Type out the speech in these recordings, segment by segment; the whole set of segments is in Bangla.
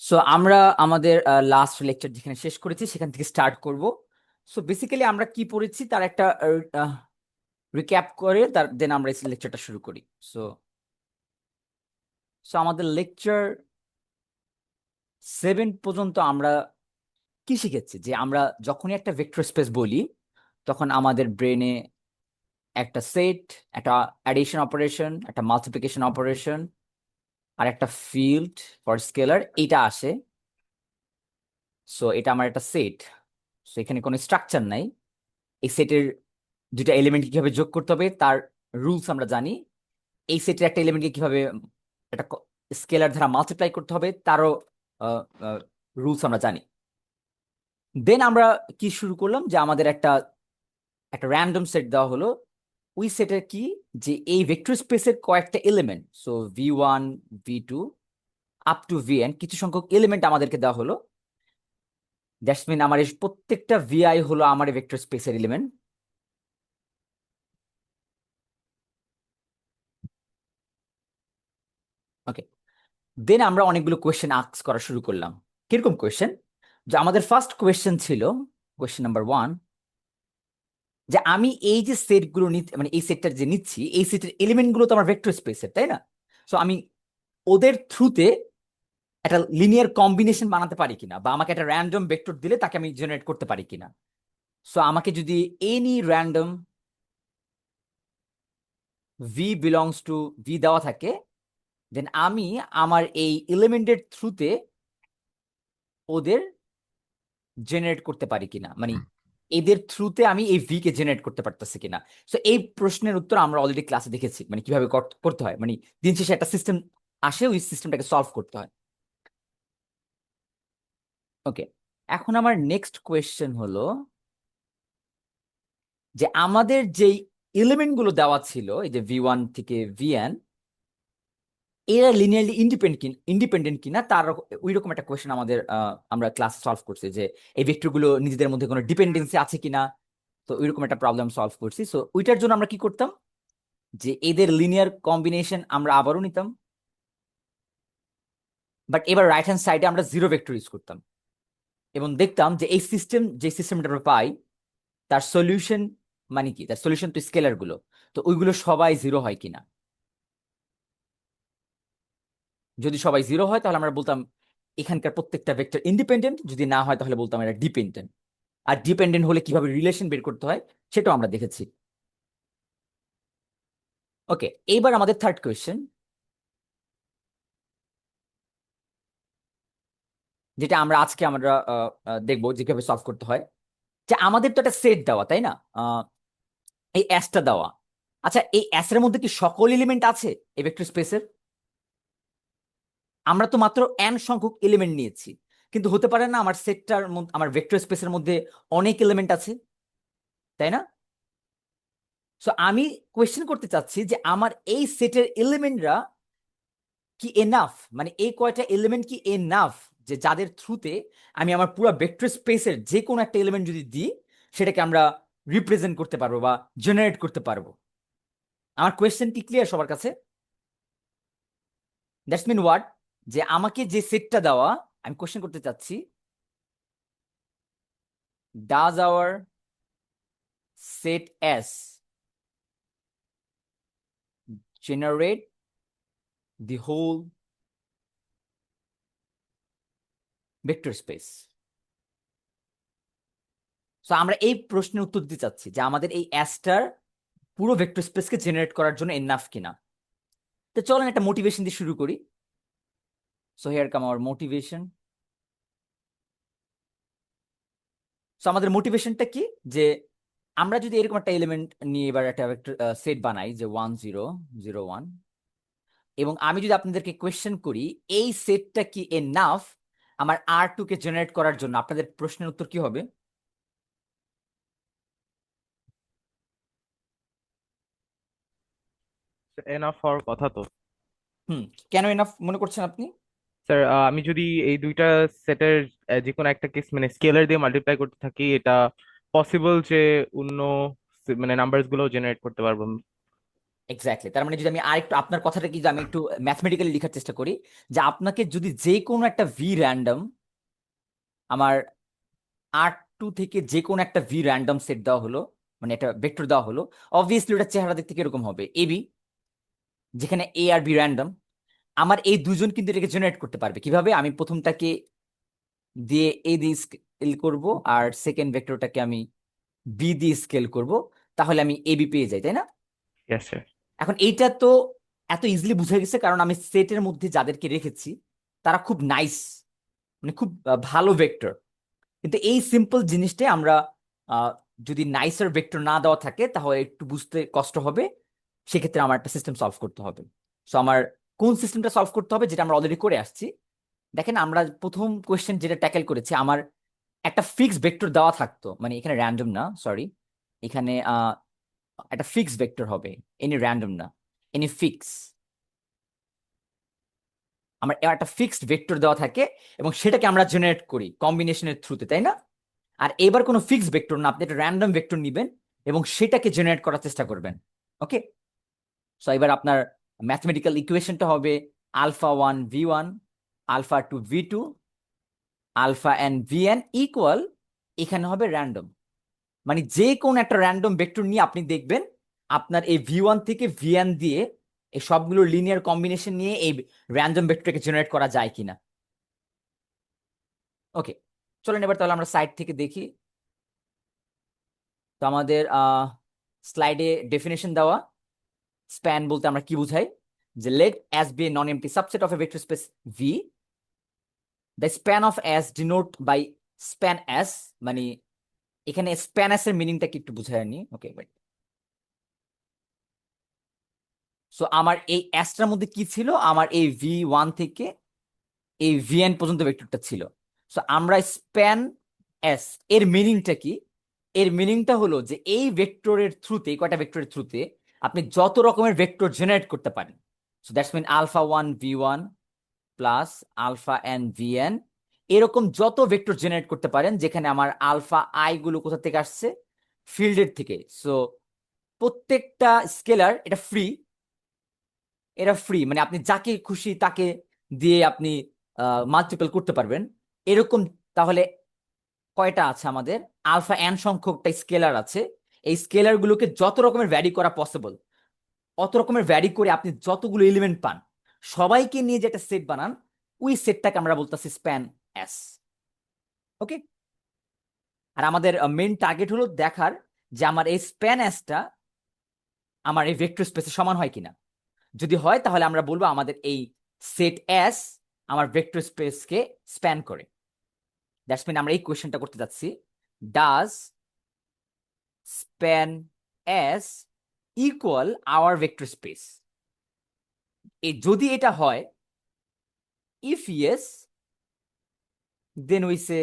সো আমরা আমাদের লাস্ট লেকচার যেখানে শেষ করেছি সেখান থেকে স্টার্ট করব। সো বেসিক্যালি আমরা কি পড়েছি তার একটা রিক্যাপ করে তার দেন আমরা এই লেকচারটা শুরু করি। সো সো আমাদের লেকচার 7 পর্যন্ত আমরা কি শিখেছি যে আমরা যখনই একটা ভেক্টর স্পেস বলি তখন আমাদের ব্রেনে একটা সেট, একটা অ্যাডিশন অপারেশন, একটা মাল্টিপ্লিকেশন অপারেশন আর একটা ফিল্ড ফর স্কেলার এইটা আসে। সো এটা আমার একটা সেট। সো এখানে কোনো স্ট্রাকচার নাই। এই সেটের দুইটা এলিমেন্ট কিভাবে যোগ করতে হবে তার রুলস আমরা জানি। এই সেটের একটা এলিমেন্টকে কিভাবে একটা স্কেলার দ্বারা মাল্টিপ্লাই করতে হবে তারও রুলস আমরা জানি। দেন আমরা কি শুরু করলাম যে আমাদের একটা একটা র্যান্ডম সেট দেওয়া হলো। ওই সেটের কি যে এই ভেক্টর স্পেসের কয়েকটা element, so V1 V2 up to Vn কিছু সংখ্যক এলিমেন্ট আমাদেরকে দেওয়া হলো। দ্যাটস মিন আমার এই প্রত্যেকটা VI হলো আমার ভেক্টর স্পেসের এলিমেন্ট। ওকে, দেন আমরা অনেকগুলো কোয়েশ্চেন আস্ক করা শুরু করলাম। কিরকম কোয়েশ্চেন? যে আমাদের ফার্স্ট কোয়েশ্চেন ছিল, কোয়েশ্চেন নাম্বার 1, যে আমি এই যে সেটগুলো মানে এই সেটটা যে নিচ্ছি এই সেটের এলিমেন্ট গুলো তো আমার ভেক্টর স্পেসের, তাই না? সো আমি ওদের থ্রুতে একটা লিনিয়ার কম্বিনেশন বানাতে পারি কিনা, বা আমাকে একটা র্যান্ডম ভেক্টর দিলে তাকে আমি জেনারেট করতে পারি কিনা। সো আমাকে যদি any random V belongs to V দেওয়া থাকে, দেন আমি আমার এই এলিমেন্টের থ্রুতে ওদের জেনারেট করতে পারি কিনা, মানে এদের থ্রুতে আমি এই ভি কে জেনারেট করতে পারতেছি কিনা। সো এই প্রশ্নের উত্তর আমরা অলরেডি ক্লাসে দেখেছি, মানে কিভাবে করতে হয়, মানে দিন শেষে একটা সিস্টেম আসে, ওই সিস্টেমটাকে সলভ করতে হয়। ওকে, এখন আমার নেক্সট কোয়েশ্চেন হলো যে আমাদের যেই এলিমেন্ট গুলো দেওয়া ছিল এই যে V1 থেকে Vn, এরা লিনিয়ারলি ইন্ডিপেন্ডেন্ট কিনা তার ওইরকম একটা কোয়েশ্চেন আমাদের আমরা ক্লাস সলভ করছি, যে এই ভেক্টর গুলো নিজেদের মধ্যে কোনো ডিপেন্ডেন্সি আছে কিনা। তো ওইরকম একটা প্রবলেম সলভ করছি। সো ওইটার জন্য আমরা কি করতাম, যে এদের লিনিয়ার কম্বিনেশন আমরা আবারও নিতাম, বাট এবার রাইট হ্যান্ড সাইডে আমরা জিরো ভেক্টর ইউজ করতাম এবং দেখতাম যে এই সিস্টেমটা আমরা পাই তার সলিউশন মানে কি, তার সলিউশন তো স্কেলার গুলো, তো ওইগুলো সবাই জিরো হয় কিনা। যদি সবাই জিরো হয় তাহলে আমরা বলতাম এখানকার প্রত্যেকটা ভেক্টর ইন্ডিপেন্ডেন্ট, যদি না হয় তাহলে বলতাম এটা ডিপেন্ডেন্ট। আর ডিপেন্ডেন্ট হলে কিভাবে রিলেশন বের করতে হয় সেটাও আমরা দেখেছি। ওকে, এইবার আমাদের থার্ড কোয়েশ্চেন, যেটা আমরা আজকে দেখবো যে কিভাবে সলভ করতে হয়। যে আমাদের তো একটা সেট দেওয়া, তাই না? এই অ্যাসটা দেওয়া। আচ্ছা, এই অ্যাসের মধ্যে কি সকল এলিমেন্ট আছে এই ভেক্টর স্পেসের? আমরা তো মাত্র n সংখ্যক এলিমেন্ট নিয়েছি, কিন্তু হতে পারে না আমার সেটটার মধ্যে, আমার ভেক্টর স্পেসের মধ্যে অনেক এলিমেন্ট আছে, তাই না? সো আমি কোয়েশ্চেন করতে চাচ্ছি যে আমার এই সেটের এলিমেন্টরা কি এনাফ, মানে এই কয়টা এলিমেন্ট কি এনাফ যে যাদের থ্রুতে আমি আমার পুরো ভেক্টর স্পেসের যে কোনো একটা এলিমেন্ট যদি দিই সেটাকে আমরা রিপ্রেজেন্ট করতে পারবো বা জেনারেট করতে পারবো। আমার কোয়েশ্চেন কি ক্লিয়ার সবার কাছে? দ্যাটস মিন হোয়াট, যে আমাকে যে সেটটা দেওয়া, আমি কোয়েশ্চেন করতে চাচ্ছি, does our set S generate the whole vector space? So আমরা এই প্রশ্নের উত্তর দিতে চাচ্ছি যে আমাদের এই অ্যাসটার পুরো ভেক্টর স্পেসকে জেনারেট করার জন্য এনাফ কিনা। তো চলেন একটা মোটিভেশন দিয়ে শুরু করি। So here come our motivation. So আমাদের মোটিভেশনটা কি, যে আমরা যদি এরকম একটা এলিমেন্ট নিয়ে এবার একটা সেট বানাই যে 1 0 0 1, এবং আমি যদি আপনাদেরকে কোয়েশ্চেন করি এই সেটটা কি এনাফ আমার R2 কে জেনারেট করার জন্য, আপনাদের প্রশ্নের উত্তর কি হবে? এনাফ হওয়ার কথা তো। হুম, কেন এনাফ মনে করছেন আপনি? স্যার, আমি যদি এই দুইটা সেটের যে কোনো একটা কেস মানে স্কেলার দিয়ে মাল্টিপ্লাই করতে থাকি, এটা পসিবল যে অন্য মানে নাম্বারস গুলো জেনারেট করতে পারবো। এক্স্যাক্টলি, তার মানে যদি আমি আরেকটু আপনার কথাটা কি, যে আমি একটু ম্যাথমেটিক্যালি লেখার চেষ্টা করি, যে আপনাকে যদি যে কোনো একটা ভি র্যান্ডম, আমার R2 থেকে যে কোনো একটা ভি র্যান্ডম সেট দেওয়া হলো, মানে একটা ভেক্টর দেওয়া হলো, অবভিয়াসলি ওটা চেহারা দেখতে কিরকম হবে, এবি, যেখানে এ আর বি র্যান্ডম। আমার এই দুজন কিন্তু এটাকে জেনারেট করতে পারবে কিভাবে? আমি প্রথমটাকে দিয়ে এ দিয়ে স্কেল করব, আর সেকেন্ড ভেক্টরটাকে আমি বি দিয়ে স্কেল করব, তাহলে আমি এবি পেয়ে যাই, তাই না? Yes sir. এখন এইটা তো এত ইজিলি বুঝে গেছে, কারণ আমি সেটের মধ্যে যাদেরকে রেখেছি তারা খুব নাইস, মানে খুব ভালো ভেক্টর। কিন্তু এই সিম্পল জিনিসটাই আমরা আহ, যদি নাইসার ভেক্টর না দেওয়া থাকে তাহলে একটু বুঝতে কষ্ট হবে। সেক্ষেত্রে আমার একটা সিস্টেম সলভ করতে হবে। সো আমার কোন সিস্টেমটা সলভ করতে হবে, যেটা আমরা অলরেডি করে আসছি। দেখেন, আমরা প্রথম কোয়েশ্চেন যেটা ট্যাকেল করেছি, আমার একটা ফিক্স ভেক্টর দেওয়া থাকতো, মানে এখানে র্যান্ডম না, সরি, এখানে একটা ফিক্স ভেক্টর হবে, এনি র্যান্ডম না, এনি ফিক্স। আমার একটা ফিক্সড ভেক্টর দেওয়া থাকে এবং সেটাকে আমরা জেনারেট করি কম্বিনেশনের থ্রুতে, তাই না? আর এবার কোনো ফিক্সড ভেক্টর না, আপনি একটা র্যান্ডম ভেক্টর নিবেন এবং সেটাকে জেনারেট করার চেষ্টা করবেন। ওকে, সো এবার আপনার ম্যাথমেটিক্যাল ইকুয়েশনটা হবে α1 v1, α2 v2, alpha N VN equal, এখানে হবে র্যান্ডম, মানে যে কোন একটা র্যান্ডম ভেক্টর নিয়ে আপনি দেখবেন আপনার এই ভি1 থেকে ভিএন দিয়ে এই সবগুলো লিনিয়ার কম্বিনেশন নিয়ে এই র্যান্ডম ভেক্টরকে জেনারেট করা যায় কিনা। ওকে, চলেন এবার তাহলে আমরা সাইড থেকে দেখি। তো আমাদের স্লাইডে ডেফিনেশন দেওয়া, স্প্যান বলতে আমরা কি বুঝাই, যে let S be a non empty subset of a vector space V, the span of S denote by span S, মানে এখানে স্প্যান এস এর মিনিংটা কি একটু বুঝাই নি। ওকে, সো আমার এই এসটার মধ্যে কি ছিল, আমার এই ভি1 থেকে এই ভিএন পর্যন্ত ভেক্টরটা ছিল। সো আমরা স্প্যান এস এর মিনিংটা কি? এর মিনিংটা হলো যে এই ভেক্টরের থ্রুতে, কয়টা ভেক্টরের থ্রুতে আপনি যত রকমের ভেক্টর জেনারেট করতে পারেন। So that's mean α1 v1 plus α n vn, এরকম যত ভেক্টর জেনারেট করতে পারেন, যেখানে আমার আলফা আই গুলো কোথা থেকে আসছে, ফিল্ডের থেকে। সো প্রত্যেকটা স্কেলার এটা ফ্রি, এটা ফ্রি, মানে আপনি যাকে খুশি তাকে দিয়ে আপনি মাল্টিপল করতে পারবেন এরকম। তাহলে কয়টা আছে আমাদের? α n সংখ্যকটা স্কেলার আছে। এই স্কেলার গুলোকে যত রকমের ভ্যারি করা পসিবল, অত রকমের ভ্যারি করে আপনি যতগুলো এলিমেন্ট পান, সবাইকে নিয়ে যে একটা সেট বানান, ওই সেটটাকে আমরা বলতেছি স্প্যান এস। ওকে, আর আমাদের মেইন টার্গেট হলো দেখার যে আমার এই স্প্যান এসটা আমার এই ভেক্টর স্পেসে সমান হয় কিনা। যদি হয় তাহলে আমরা বলবো আমাদের এই সেট এস আমার ভেক্টর স্পেসকে স্প্যান করে। দ্যাটস মিন আমরা এই কোয়েশ্চেনটা করতে যাচ্ছি, does span S equal our vector space. যদি এটা হয়, if yes, then we say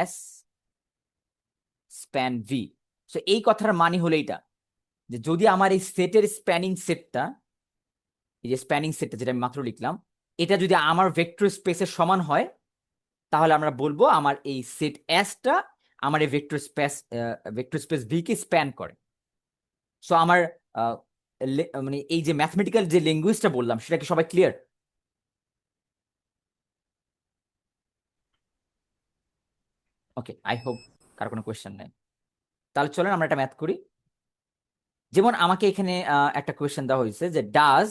S span V. So এই কথার মানে হলো এটা, যে যদি আমার এই সেটের স্প্যানিং সেটটা, এই যে স্প্যানিং সেটটা যেটা আমি মাত্র লিখলাম, এটা যদি আমার ভেক্টর স্পেসের সমান হয়, তাহলে আমরা বলবো আমার এই সেট এসটা আমার এই vector space V K span করে। সো আমার আহ, মানে এই যে ম্যাথমেটিক্যাল যে ল্যাঙ্গুয়েজটা বললাম, সেটা কি সবাই ক্লিয়ার? ওকে, আই হোপ কার কোনো কোয়েশ্চেন নেই। তাহলে চলেন আমরা একটা ম্যাথ করি। যেমন আমাকে এখানে একটা কোয়েশ্চেন দেওয়া হয়েছে যে ডাজ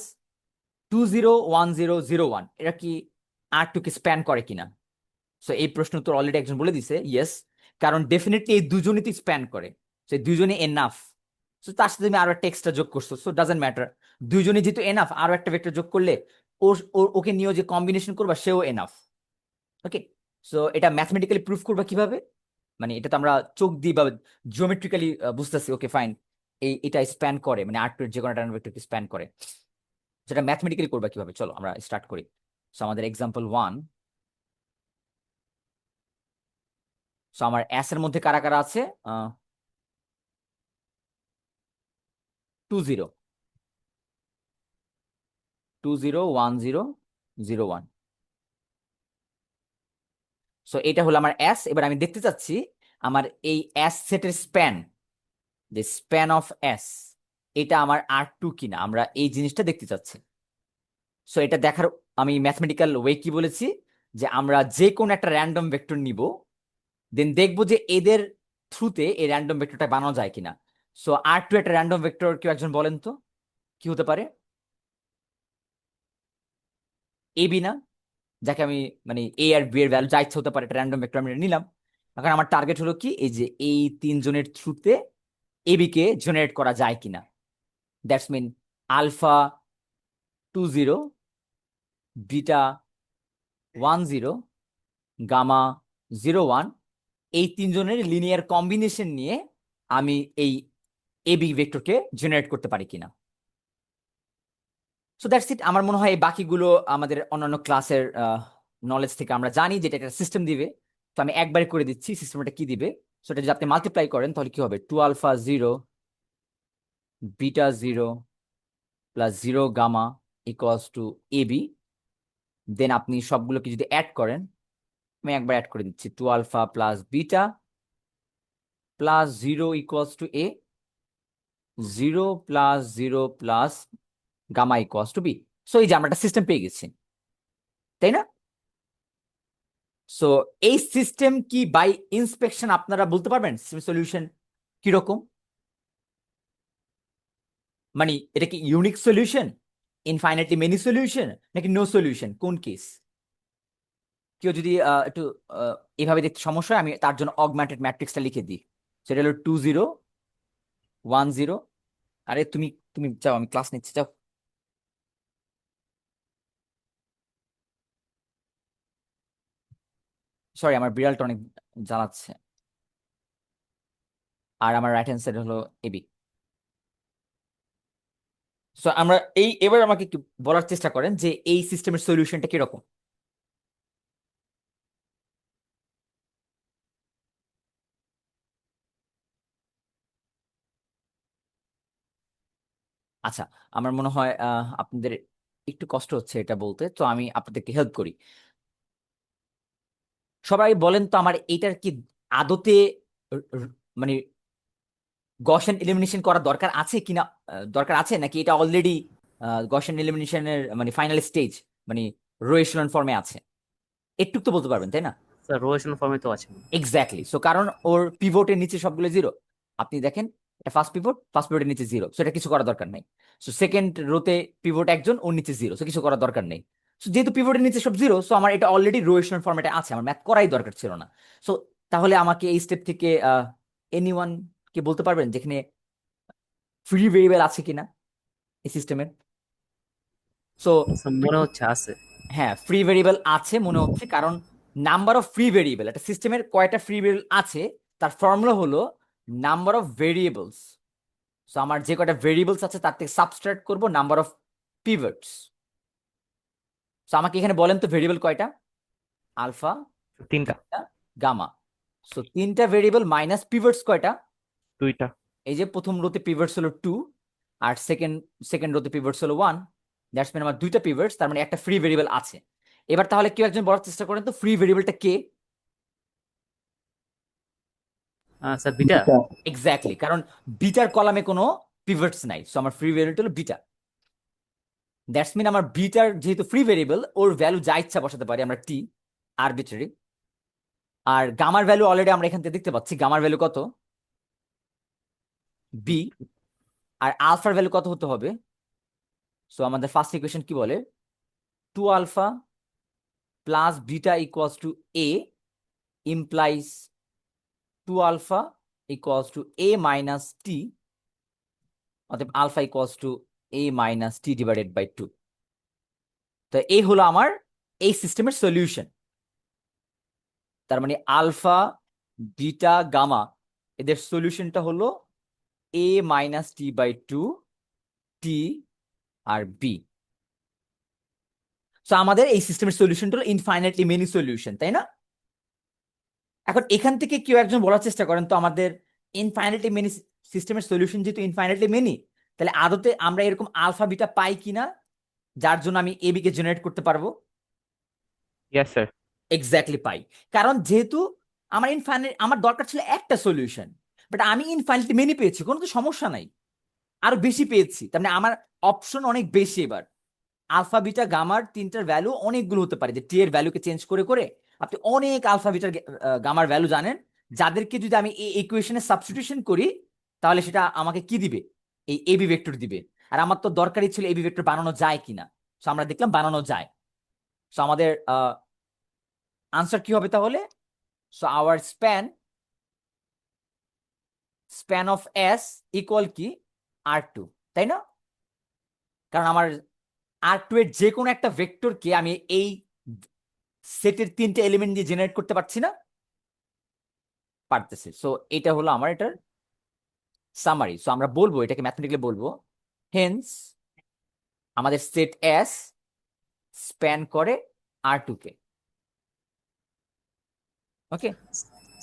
201001 এটা কি R2 কে স্প্যান করে কিনা। সো এই প্রশ্ন তো অলরেডি একজন বলে দিছে ইয়েস, কারণ ডেফিনেটলি এই দুজনই তো স্প্যান করে, সো দুজনে এনাফ। সো তার সাথে তুমি আরো একটা এক্সট্রা যোগ করছো, সো ডাজন্ট ম্যাটার, দুইজনে যেহেতু এনাফ, আরো একটা ভেক্টর যোগ করলে ওকে নিয়েও যে কম্বিনেশন করবা সেও এনাফ। ওকে, সো এটা ম্যাথমেটিক্যালি প্রুফ করবা কিভাবে? মানে এটা তো আমরা চোখ দিয়ে বা জিওমেট্রিক্যালি বুঝতেছি, ওকে ফাইন, এটা স্প্যান করে, মানে R2 এর যে কোনো একটা ভেক্টরকে স্প্যান করে। সেটা ম্যাথমেটিক্যালি করবা কিভাবে, চলো আমরা স্টার্ট করি। সো আমাদের এক্সাম্পল 1। সো আমার এস এর মধ্যে কারা কারা আছে? 20, 201001। সো এটা হলো আমার এস। এবার আমি দেখতে চাচ্ছি আমার এই এস সেটের স্প্যান, যে স্প্যান অফ এস, এটা আমার R2 কিনা, আমরা এই জিনিসটা দেখতে চাচ্ছি। সো এটা দেখার আমি ম্যাথমেটিক্যাল ওয়ে কি বলেছি, যে আমরা যে কোনো একটা র্যান্ডম ভেক্টর নিব, দেন দেখবো যে এদের থ্রুতে এই র্যান্ডম ভেক্টরটা বানানো যায় কিনা। সো R2 একটা র্যান্ডম ভেক্টর, কেউ একজন বলেন তো কি হতে পারে? এবি না? যাকে আমি মানে এ আর বি এর ভ্যালু যা ইচ্ছা হতে পারে, একটা র্যান্ডম ভেক্টর আমি এটা নিলাম। এখন আমার টার্গেট হলো কি, এই যে এই তিনজনের থ্রুতে এবি কে জেনারেট করা যায় কিনা। That's mean alpha 20, beta 10, gamma 01, এই তিনজনের লিনিয়ার কম্বিনেশন নিয়ে আমি এই এবি ভেক্টরকে জেনারেট করতে পারি কিনা। So that's it. আমার মনে হয় এই বাকিগুলো আমাদের অন্যান্য ক্লাসের নলেজ থেকে আমরা জানি যে এটা একটা সিস্টেম দিবে। তো আমি একবারে করে দিচ্ছি সিস্টেমটা কি দিবে। সো এটা যদি আপনি মাল্টিপ্লাই করেন তাহলে কি হবে, 2 alpha 0, beta 0 plus 0 gamma equals to AB. Then আপনি সবগুলোকে যদি অ্যাড করেন, আমি একবার অ্যাড করে দিচ্ছি, 2 alpha plus beta plus 0 equals to A, 0 plus 0 plus gamma equals to B. So এই যে আমরা একটা সিস্টেম পেয়ে গেছি, তাই না? সো এই সিস্টেম কি বাই ইন্সপেকশন আপনারা বলতে পারবেন সিস্টেম সলিউশন কিরকম? মানে এটা কি unique solution, infinitely many solution, নাকি নো সলিউশন, কোন কেস? কেউ যদি একটু এভাবে দেখতে সমস্যা হয়, আমি তার জন্য অগমেন্টেড ম্যাট্রিক্সটা লিখে দিই। সেটা হলো 2 0 1 0। আরে তুমি তুমি যাও, আমি ক্লাস নিচ্ছি, যাও। সরি, আমার বিড়ালটা অনেক জ্বালাচ্ছে। আর আমার রাইট হ্যান্ড সাইড হলো এবি। সো আমরা এবার আমাকে একটু বলার চেষ্টা করেন যে এই সিস্টেমের সলিউশনটা কিরকম। আচ্ছা, আমার মনে হয় আপনাদের একটু কষ্ট হচ্ছে এটা বলতে, তো আমি আপনাদেরকে হেল্প করি। সবাই বলেন তো আমার এইটার কি আদতে মানে গসিয়ান এলিমিনেশন করার দরকার আছে কিনা, দরকার আছে নাকি এটা অলরেডি গসিয়ান এলিমিনেশনের মানে ফাইনাল স্টেজ, মানে রো এচেলন ফর্মে আছে? একটু তো বলতে পারবেন, তাই না? স্যার রোটেশন ফর্মে তো আছে। এক্স্যাক্টলি। সো কারণ ওর পিভটের নিচে সবগুলো জিরো। আপনি দেখেন, এটা ফার্স্ট পিভট, ফার্স্ট পিভটের নিচে জিরো, সো এটা কিছু করার দরকার নেই। সো সেকেন্ড রোতে পিভট একজন, ওর নিচে জিরো, সো কিছু করার দরকার নেই। সো যেহেতু পিভটের নিচে সব জিরো, সো আমার এটা অলরেডি রো এচেলন ফর্মেটে আছে, আমার ম্যাথ করাই দরকার ছিল না। সো তাহলে আমাকে এই স্টেপ থেকে এনিওয়ান কে বলতে পারবেন যেখানে ফ্রি ভেরিয়েবল আছে কিনা এই সিস্টেমের? সো স্যার মনে হচ্ছে আছে। হ্যাঁ, ফ্রি ভেরিয়েবল আছে মনে হচ্ছে, কারণ নাম্বার অফ ফ্রি ভেরিয়েবল, একটা সিস্টেমের কয়টা ফ্রি ভেরিয়েবল আছে তার ফর্মুলা হলো নাম্বার অফ ভেরিয়েবলস। সো আমার যে কয়টা ভেরিয়েবলস আছে তার থেকে সাবস্ট্রাক্ট করব নাম্বার অফ পিভটস। সো আমাকে এখানে বলেন তো ভেরিয়েবল কয়টা? আলফা, তিনটা। Beta, gamma. সো তিনটা ভেরিয়েবল মাইনাস পিভটস কয়টা? দুইটা। এই যে প্রথম রোতে পিভটস হলো 2, আর সেকেন্ড সেকেন্ড রোতে পিভটস হলো 1। দ্যাটস মিন আমার দুইটা পিভটস, তার মানে একটা ফ্রি ভেরিয়েবল আছে। এবার তাহলে কেউ একজন বলার চেষ্টা করেন তো ফ্রি ভেরিয়েবলটা কে? Sir beta. এক্স্যাক্টলি, কারণ বিটার কলামে কোনো পিভটস নাই, সো আমার ফ্রি ভেরিয়েবল হলো বিটা। দ্যাটস মিন আমার বিটার যেহেতু ফ্রি ভেরিয়েবল, ওর ভ্যালু যা ইচ্ছা বসাতে পারি আমরা, টি আরবিট্রারি। আর গামার ভ্যালু অলরেডি আমরা এখান থেকে দেখতে পাচ্ছি, গামার ভ্যালু কত? বি। আর আলফার ভ্যালু কত হতে হবে? সো আমাদের ফার্স্ট ইকুয়েশন কি বলে, 2 alpha plus beta equals to A implies 2 alpha equals to A minus T, অতএব alpha equals to A minus T divided by 2। তো এই হলো আমার এই সিস্টেমের সলিউশন। তার মানে আলফা, বিটা, গামা, এদের সলিউশনটা হলো A minus T by 2, T আর বি। সো আমাদের এই সিস্টেমের সলিউশনটা হলো ইনফাইনাইটলি মেনি সলিউশন, তাই না? এখন এখান থেকে কেউ একজন বলার চেষ্টা করেন তো আমাদের ইনফাইনাইটলি মেনি সিস্টেমের সলিউশন যেহেতু ইনফাইনাইটলি মেনি, তাহলে আদতে আমরা এরকম আলফা বিটা পাই কিনা যার জন্য আমি এবি কে জেনারেট করতে পারবো? Yes sir. এক্স্যাক্টলি পাই। কারণ যেহেতু আমার দরকার ছিল একটা সলিউশন, বাট আমি ইনফাইনাইটলি মেনি পেয়েছি, কোনো তো সমস্যা নাই, আরো বেশি পেয়েছি, তার মানে আমার অপশন অনেক বেশি। এবার আলফা বিটা গামার তিনটার ভ্যালু অনেকগুলো হতে পারে, যে টি এর ভ্যালুকে চেঞ্জ করে করে আপনি অনেক আলফা বিটার গামার ভ্যালু জানেন, যাদেরকে যদি আমি এই ইকুয়েশনে সাবস্টিটিউশন করি তাহলে সেটা আমাকে কি দিবে, এই এবি ভেক্টর দিবে। আর আমার তো দরকারই ছিল এবি ভেক্টর বানানো যায় কিনা, সো আমরা দেখলাম বানানো যায়। সো আমাদের আনসার কি হবে তাহলে? So our span of S equal কি R2, তাই না? কারণ আমার R2 এর যে কোনো একটা ভেক্টরকে আমি এই সেটের তিনটে এলিমেন্ট দিয়ে জেনারেট করতে পারছি না? পারতেছি। সো এটা হলো আমার এটার সামারি। সো আমরা বলবো, এটাকে ম্যাথমেটিক্যালি বলবো, হেন্স আমাদের সেট এস স্প্যান করে R2 কে। ওকে,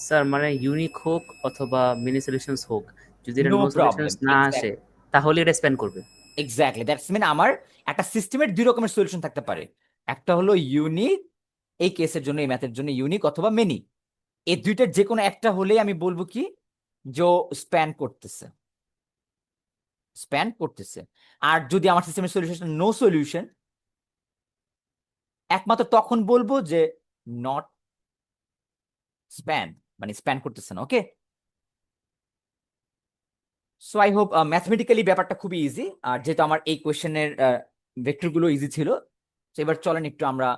স্যার মানে ইউনিক হোক অথবা মিনি সলিউশনস হোক, যদি এটা নো নো প্রবলেম। সলিউশনস না আসে তাহলে এটা স্প্যান করবে। এক্স্যাক্টলি, দ্যাটস মিন আমার একটা সিস্টেমের দুই রকমের সলিউশন থাকতে পারে, একটা হলো ইউনিক, এই কেসের জন্য এই ম্যাথের জন্য ইউনিক, অথবা মেনি। এই দুইটার যে কোনো একটা হলেই আমি বলবো কি, যে স্প্যান করতেছে, স্প্যান করতেছে। আর যদি আমার সিস্টেমের সলিউশন নো সলিউশন, একমাত্র তখন বলবো যে নট স্প্যান, মানে স্প্যান করতেছে না। ওকে, সো আই হোপ ম্যাথমেটিক্যালি ব্যাপারটা খুবই ইজি। আর যেহেতু আমার এই কোয়েশ্চেনের ভেক্টর গুলো ইজি ছিল, তো এবার চলেন একটু আমরা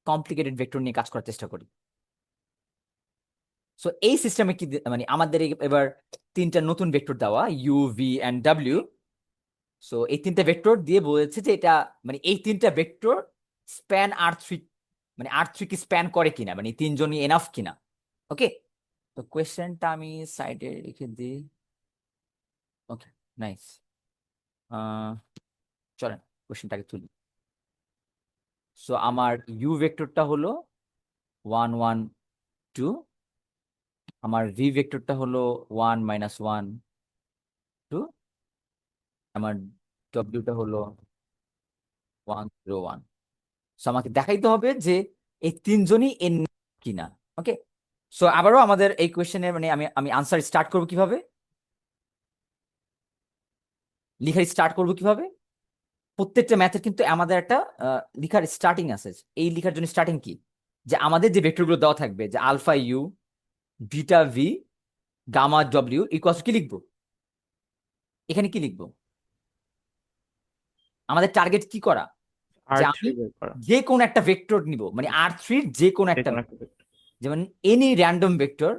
কমপ্লিকেটেড ভেক্টর নিয়ে কাজ করার চেষ্টা করি। সো এই সিস্টেমে কি মানে আমাদের এবার তিনটা নতুন ভেক্টর দেওয়া, U, V and W. So এই তিনটা ভেক্টর দিয়ে বলেছে যে এটা মানে এই তিনটা ভেক্টর স্প্যান R3, মানে R3 কি স্প্যান করে কিনা, মানে এই তিনজনই এনাফ কিনা। ওকে, তো কোয়েশ্চেনটা আমি সাইডে রেখে দিই। ওকে, নাইস। চলেন কোয়েশ্চেনটাকে তুলি। সো আমার ইউ ভেক্টরটা হলো 1 1 2, আমার ভি ভেক্টরটা হলো 1 - 1 2, আমার ডব্লিউটা হলো 1 0 1। সো আমাকে দেখাইতে হবে যে এই তিনজনই এন কিনা। ওকে, সো আবারও আমাদের এই কোয়েশ্চেনে মানে আমি আমি আনসার স্টার্ট করবো কিভাবে, লিখার স্টার্ট করবো কিভাবে? প্রত্যেকটা ম্যাথের কিন্তু আমাদের একটা লিখার স্টার্টিং আছে। এই লিখার জন্য স্টার্টিং কি, যে আমাদের যে ভেক্টরগুলো দেওয়া থাকবে, যে alpha U, beta V, gamma W equals কি লিখবো, এখানে কি লিখবো? আমাদের টার্গেট কি করা, যে আমি R3 বের করা, যে কোন একটা ভেক্টর নিব, মানে R3 যে কোন যে একটা, কোনো একটা vector। যেমন এনি র্যান্ডম ভেক্টর,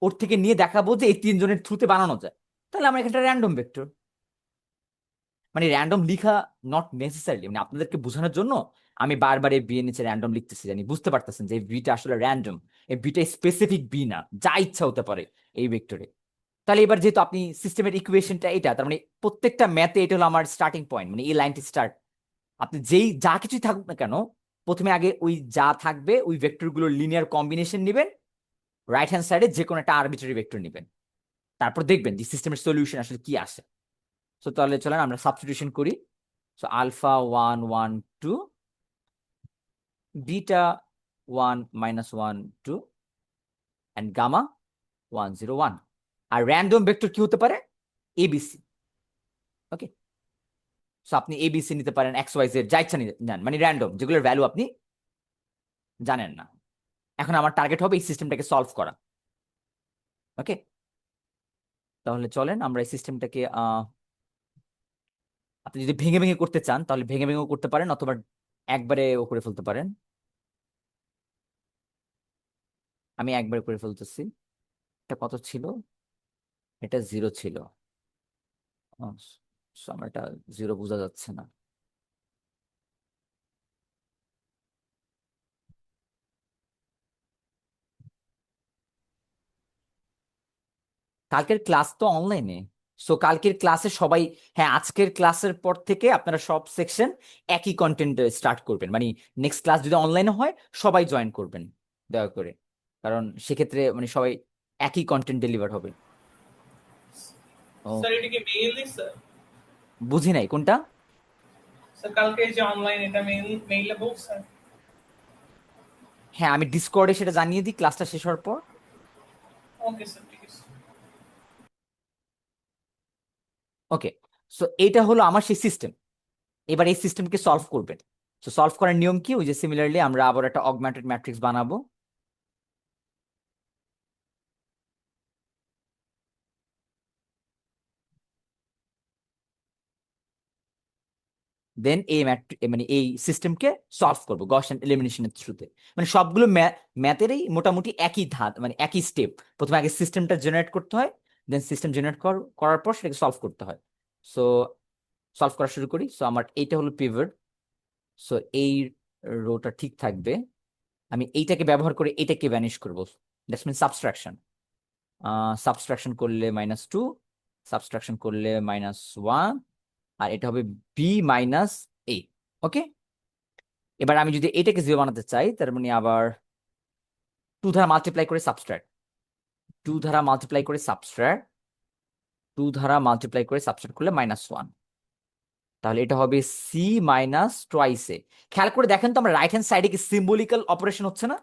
ওর থেকে নিয়ে দেখাবো যে এই তিনজনের থ্রুতে বানানো যায়, তাহলে আমার এখানটা র্যান্ডম ভেক্টর। মানে র্যান্ডম লিখা নট নেসেসারিলি, মানে আপনাদেরকে বোঝানোর জন্য আমি বারবার এই বি এর নিচে র্যান্ডম লিখতেছি, জানি বুঝতে পারতেছেন যে এই বিটা আসলে র্যান্ডম, এই বিটা স্পেসিফিক বি না, যা ইচ্ছা হতে পারে এই ভেক্টরে। তাহলে এবার যেহেতু আপনি সিস্টেমের ইকুয়েশনটা এটা, তার মানে প্রত্যেকটা ম্যাথে এটা হলো আমার স্টার্টিং পয়েন্ট, মানে এই লাইনটি স্টার্ট। আপনি যেই যা কিছুই থাকুক না কেন, প্রথমে আগে ওই যা থাকবে ওই ভেক্টরগুলোর লিনিয়ার কম্বিনেশন নেবেন, রাইট হ্যান্ড সাইডে যে কোনো একটা আরবিট্রারি ভেক্টর নেবেন, তারপর দেখবেন যে সিস্টেমের সলিউশন আসলে কি আসে। সো তাহলে চলেন আমরা সাবস্টিটিউশন করি। So alpha 1 1 2, beta 1 - 1 2, and gamma 1 0 1। আর র্যান্ডম ভেক্টর কি হতে পারে? এবিসি। ওকে, সো আপনি এবিসি নিতে পারেন, এক্স ওয়াই জেড, যা ইচ্ছা নেন, মানে র্যান্ডম, যেগুলোর ভ্যালু আপনি জানেন না। এখন আমার টার্গেট হবে এই সিস্টেমটাকে সলভ করা। ওকে, তাহলে চলেন আমরা এই সিস্টেমটাকে আপনি যদি ভেঙে ভেঙে করতে চান তাহলে ভেঙে ভেঙেও করতে পারেন, অথবা একবারে ও করে ফেলতে পারেন। আমি একবারে করে ফেলতেছি। এটা কত ছিল? এটা 0 ছিল। আহ, আমার এটা 0 বোঝা যাচ্ছে না। কালকের ক্লাস তো অনলাইনে, সো কালকের ক্লাসে সবাই, হ্যাঁ আজকের ক্লাসের পর থেকে আপনারা সব সেকশন একই কন্টেন্ট স্টার্ট করবেন, মানে নেক্সট ক্লাস যদি অনলাইনে হয় সবাই জয়েন করবেন দয়া করে, কারণ সেক্ষেত্রে মানে সবাই একই কন্টেন্ট ডেলিভার হবে। ও, স্যার এটা কি মেইল স্যার? বুঝি নাই কোনটা। স্যার কালকে এই যে অনলাইন এটা মেইলে বলছেন? হ্যাঁ, আমি ডিসকর্ডে সেটা জানিয়ে দিই ক্লাসটা শেষ হওয়ার পর। ওকে স্যার, ঠিক আছে। ওকে, সো এইটা হলো আমার সেই সিস্টেম। এবার এই সিস্টেমকে সলভ করবেন। তো সলভ করার নিয়ম কি? ওই যে সিমিলারলি আমরা আবার একটা অগমেন্টেড ম্যাট্রিক্স বানাবো। দেন এই মানে এই সিস্টেমকে সলভ করবো গসিয়ান এলিমিনেশনের থ্রুতে। মানে সবগুলো ম্যাথেরই মোটামুটি একই ধাপ, মানে একই স্টেপ। প্রথমে আগে সিস্টেমটা জেনারেট করতে হয়, দেন সিস্টেম জেনারেট করার পর সেটাকে সলভ করতে হয়। সো সলভ করা শুরু করি। সো আমার এইটা হলো পিভট। সো এই রোটা ঠিক থাকবে। আমি এইটাকে ব্যবহার করে এটাকে ভ্যানিশ করবো। That's mean subtraction. সাবট্রাকশন করলে -2, সাবট্রাকশন করলে -1, আর এটা হবে b-a। ওকে, এবার আমি যদি এটাকে 0 বানাতে চাই, তার মানে আবার 2 দ্বারা মাল্টিপ্লাই করে সাবট্রাক্ট, 2 দ্বারা মাল্টিপ্লাই করে সাবট্রাক্ট, 2 দ্বারা মাল্টিপ্লাই করে সাবট্রাক্ট করলে -1। তাহলে এটা হবে c মাইনাস টুয়াইস a। খেয়াল করে দেখেন তো আমরা রাইট হ্যান্ড সাইডে কি সিম্বলিক্যাল অপারেশন হচ্ছে না?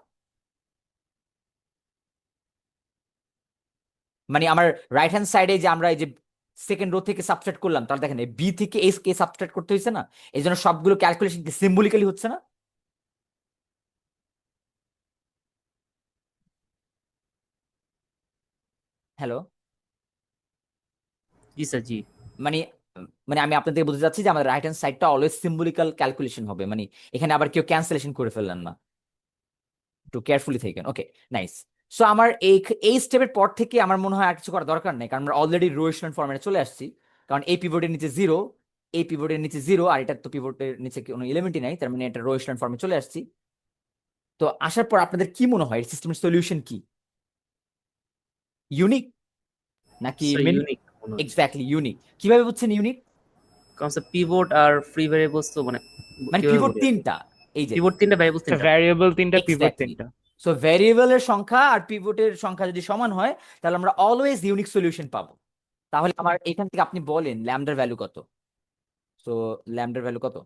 মানে আমার রাইট হ্যান্ড সাইডে যে আমরা এই যে সেকেন্ড রো থেকে সাবট্রাক্ট করলাম, তাহলে দেখেন বি থেকে এস কে সাবট্রাক্ট করতে হয়েছে না? এই জন্য সবগুলো ক্যালকুলেশন কি সিম্বলিক্যালি হচ্ছে না? হ্যালো? জি স্যার, জি। মানে মানে আমি আপনাদের বলতে চাচ্ছি যে আমাদের রাইট হ্যান্ড সাইডটা অলওয়েজ সিম্বলিক্যাল ক্যালকুলেশন হবে। মানে এখানে আবার কেউ ক্যান্সেলেশন করে ফেললেন না, একটু কেয়ারফুলি থাকেন। ওকে, নাইস। সো আমার এই স্টেপের পর থেকে আমার মনে হয় আর কিছু করার দরকার নেই, কারণ আমরা অলরেডি রো এচেলন ফরম্যাটে চলে আসছি। কারণ এই পিভটের নিচে 0, এই পিভটের নিচে 0, আর এটা তো পিভটের নিচে কোনো এলিমেন্টই নাই, তার মানে এটা রো এচেলন ফর্মে চলে আসছি। তো আসার পর আপনাদের কি মনে হয় সিস্টেমের সলিউশন কি? ইউনিক নাকি স্যার ইউনিক মনে হচ্ছে। Exactly unique. কিভাবে বুঝছেন ইউনিক? কারণ স্যার পিভট আর ফ্রি ভ্যারিয়েবলস তো মানে মানে কিভাবে পিভট বলি, তিনটা, এই যে পিভট তিনটা, ভ্যারিয়েবলস তিনটা। ভ্যারিয়েবল তিনটা, পিভট এক্স্যাক্টলি। তিনটা। সো ভ্যারিয়েবলের সংখ্যা আর পিভটের সংখ্যা যদি সমান হয়, তাহলে আমরা অলওয়েজ ইউনিক সলিউশন পাবো। তাহলে আমার এখান থেকে আপনি বলেন ল্যামডার ভ্যালু কত? সো ল্যামডার ভ্যালু কত?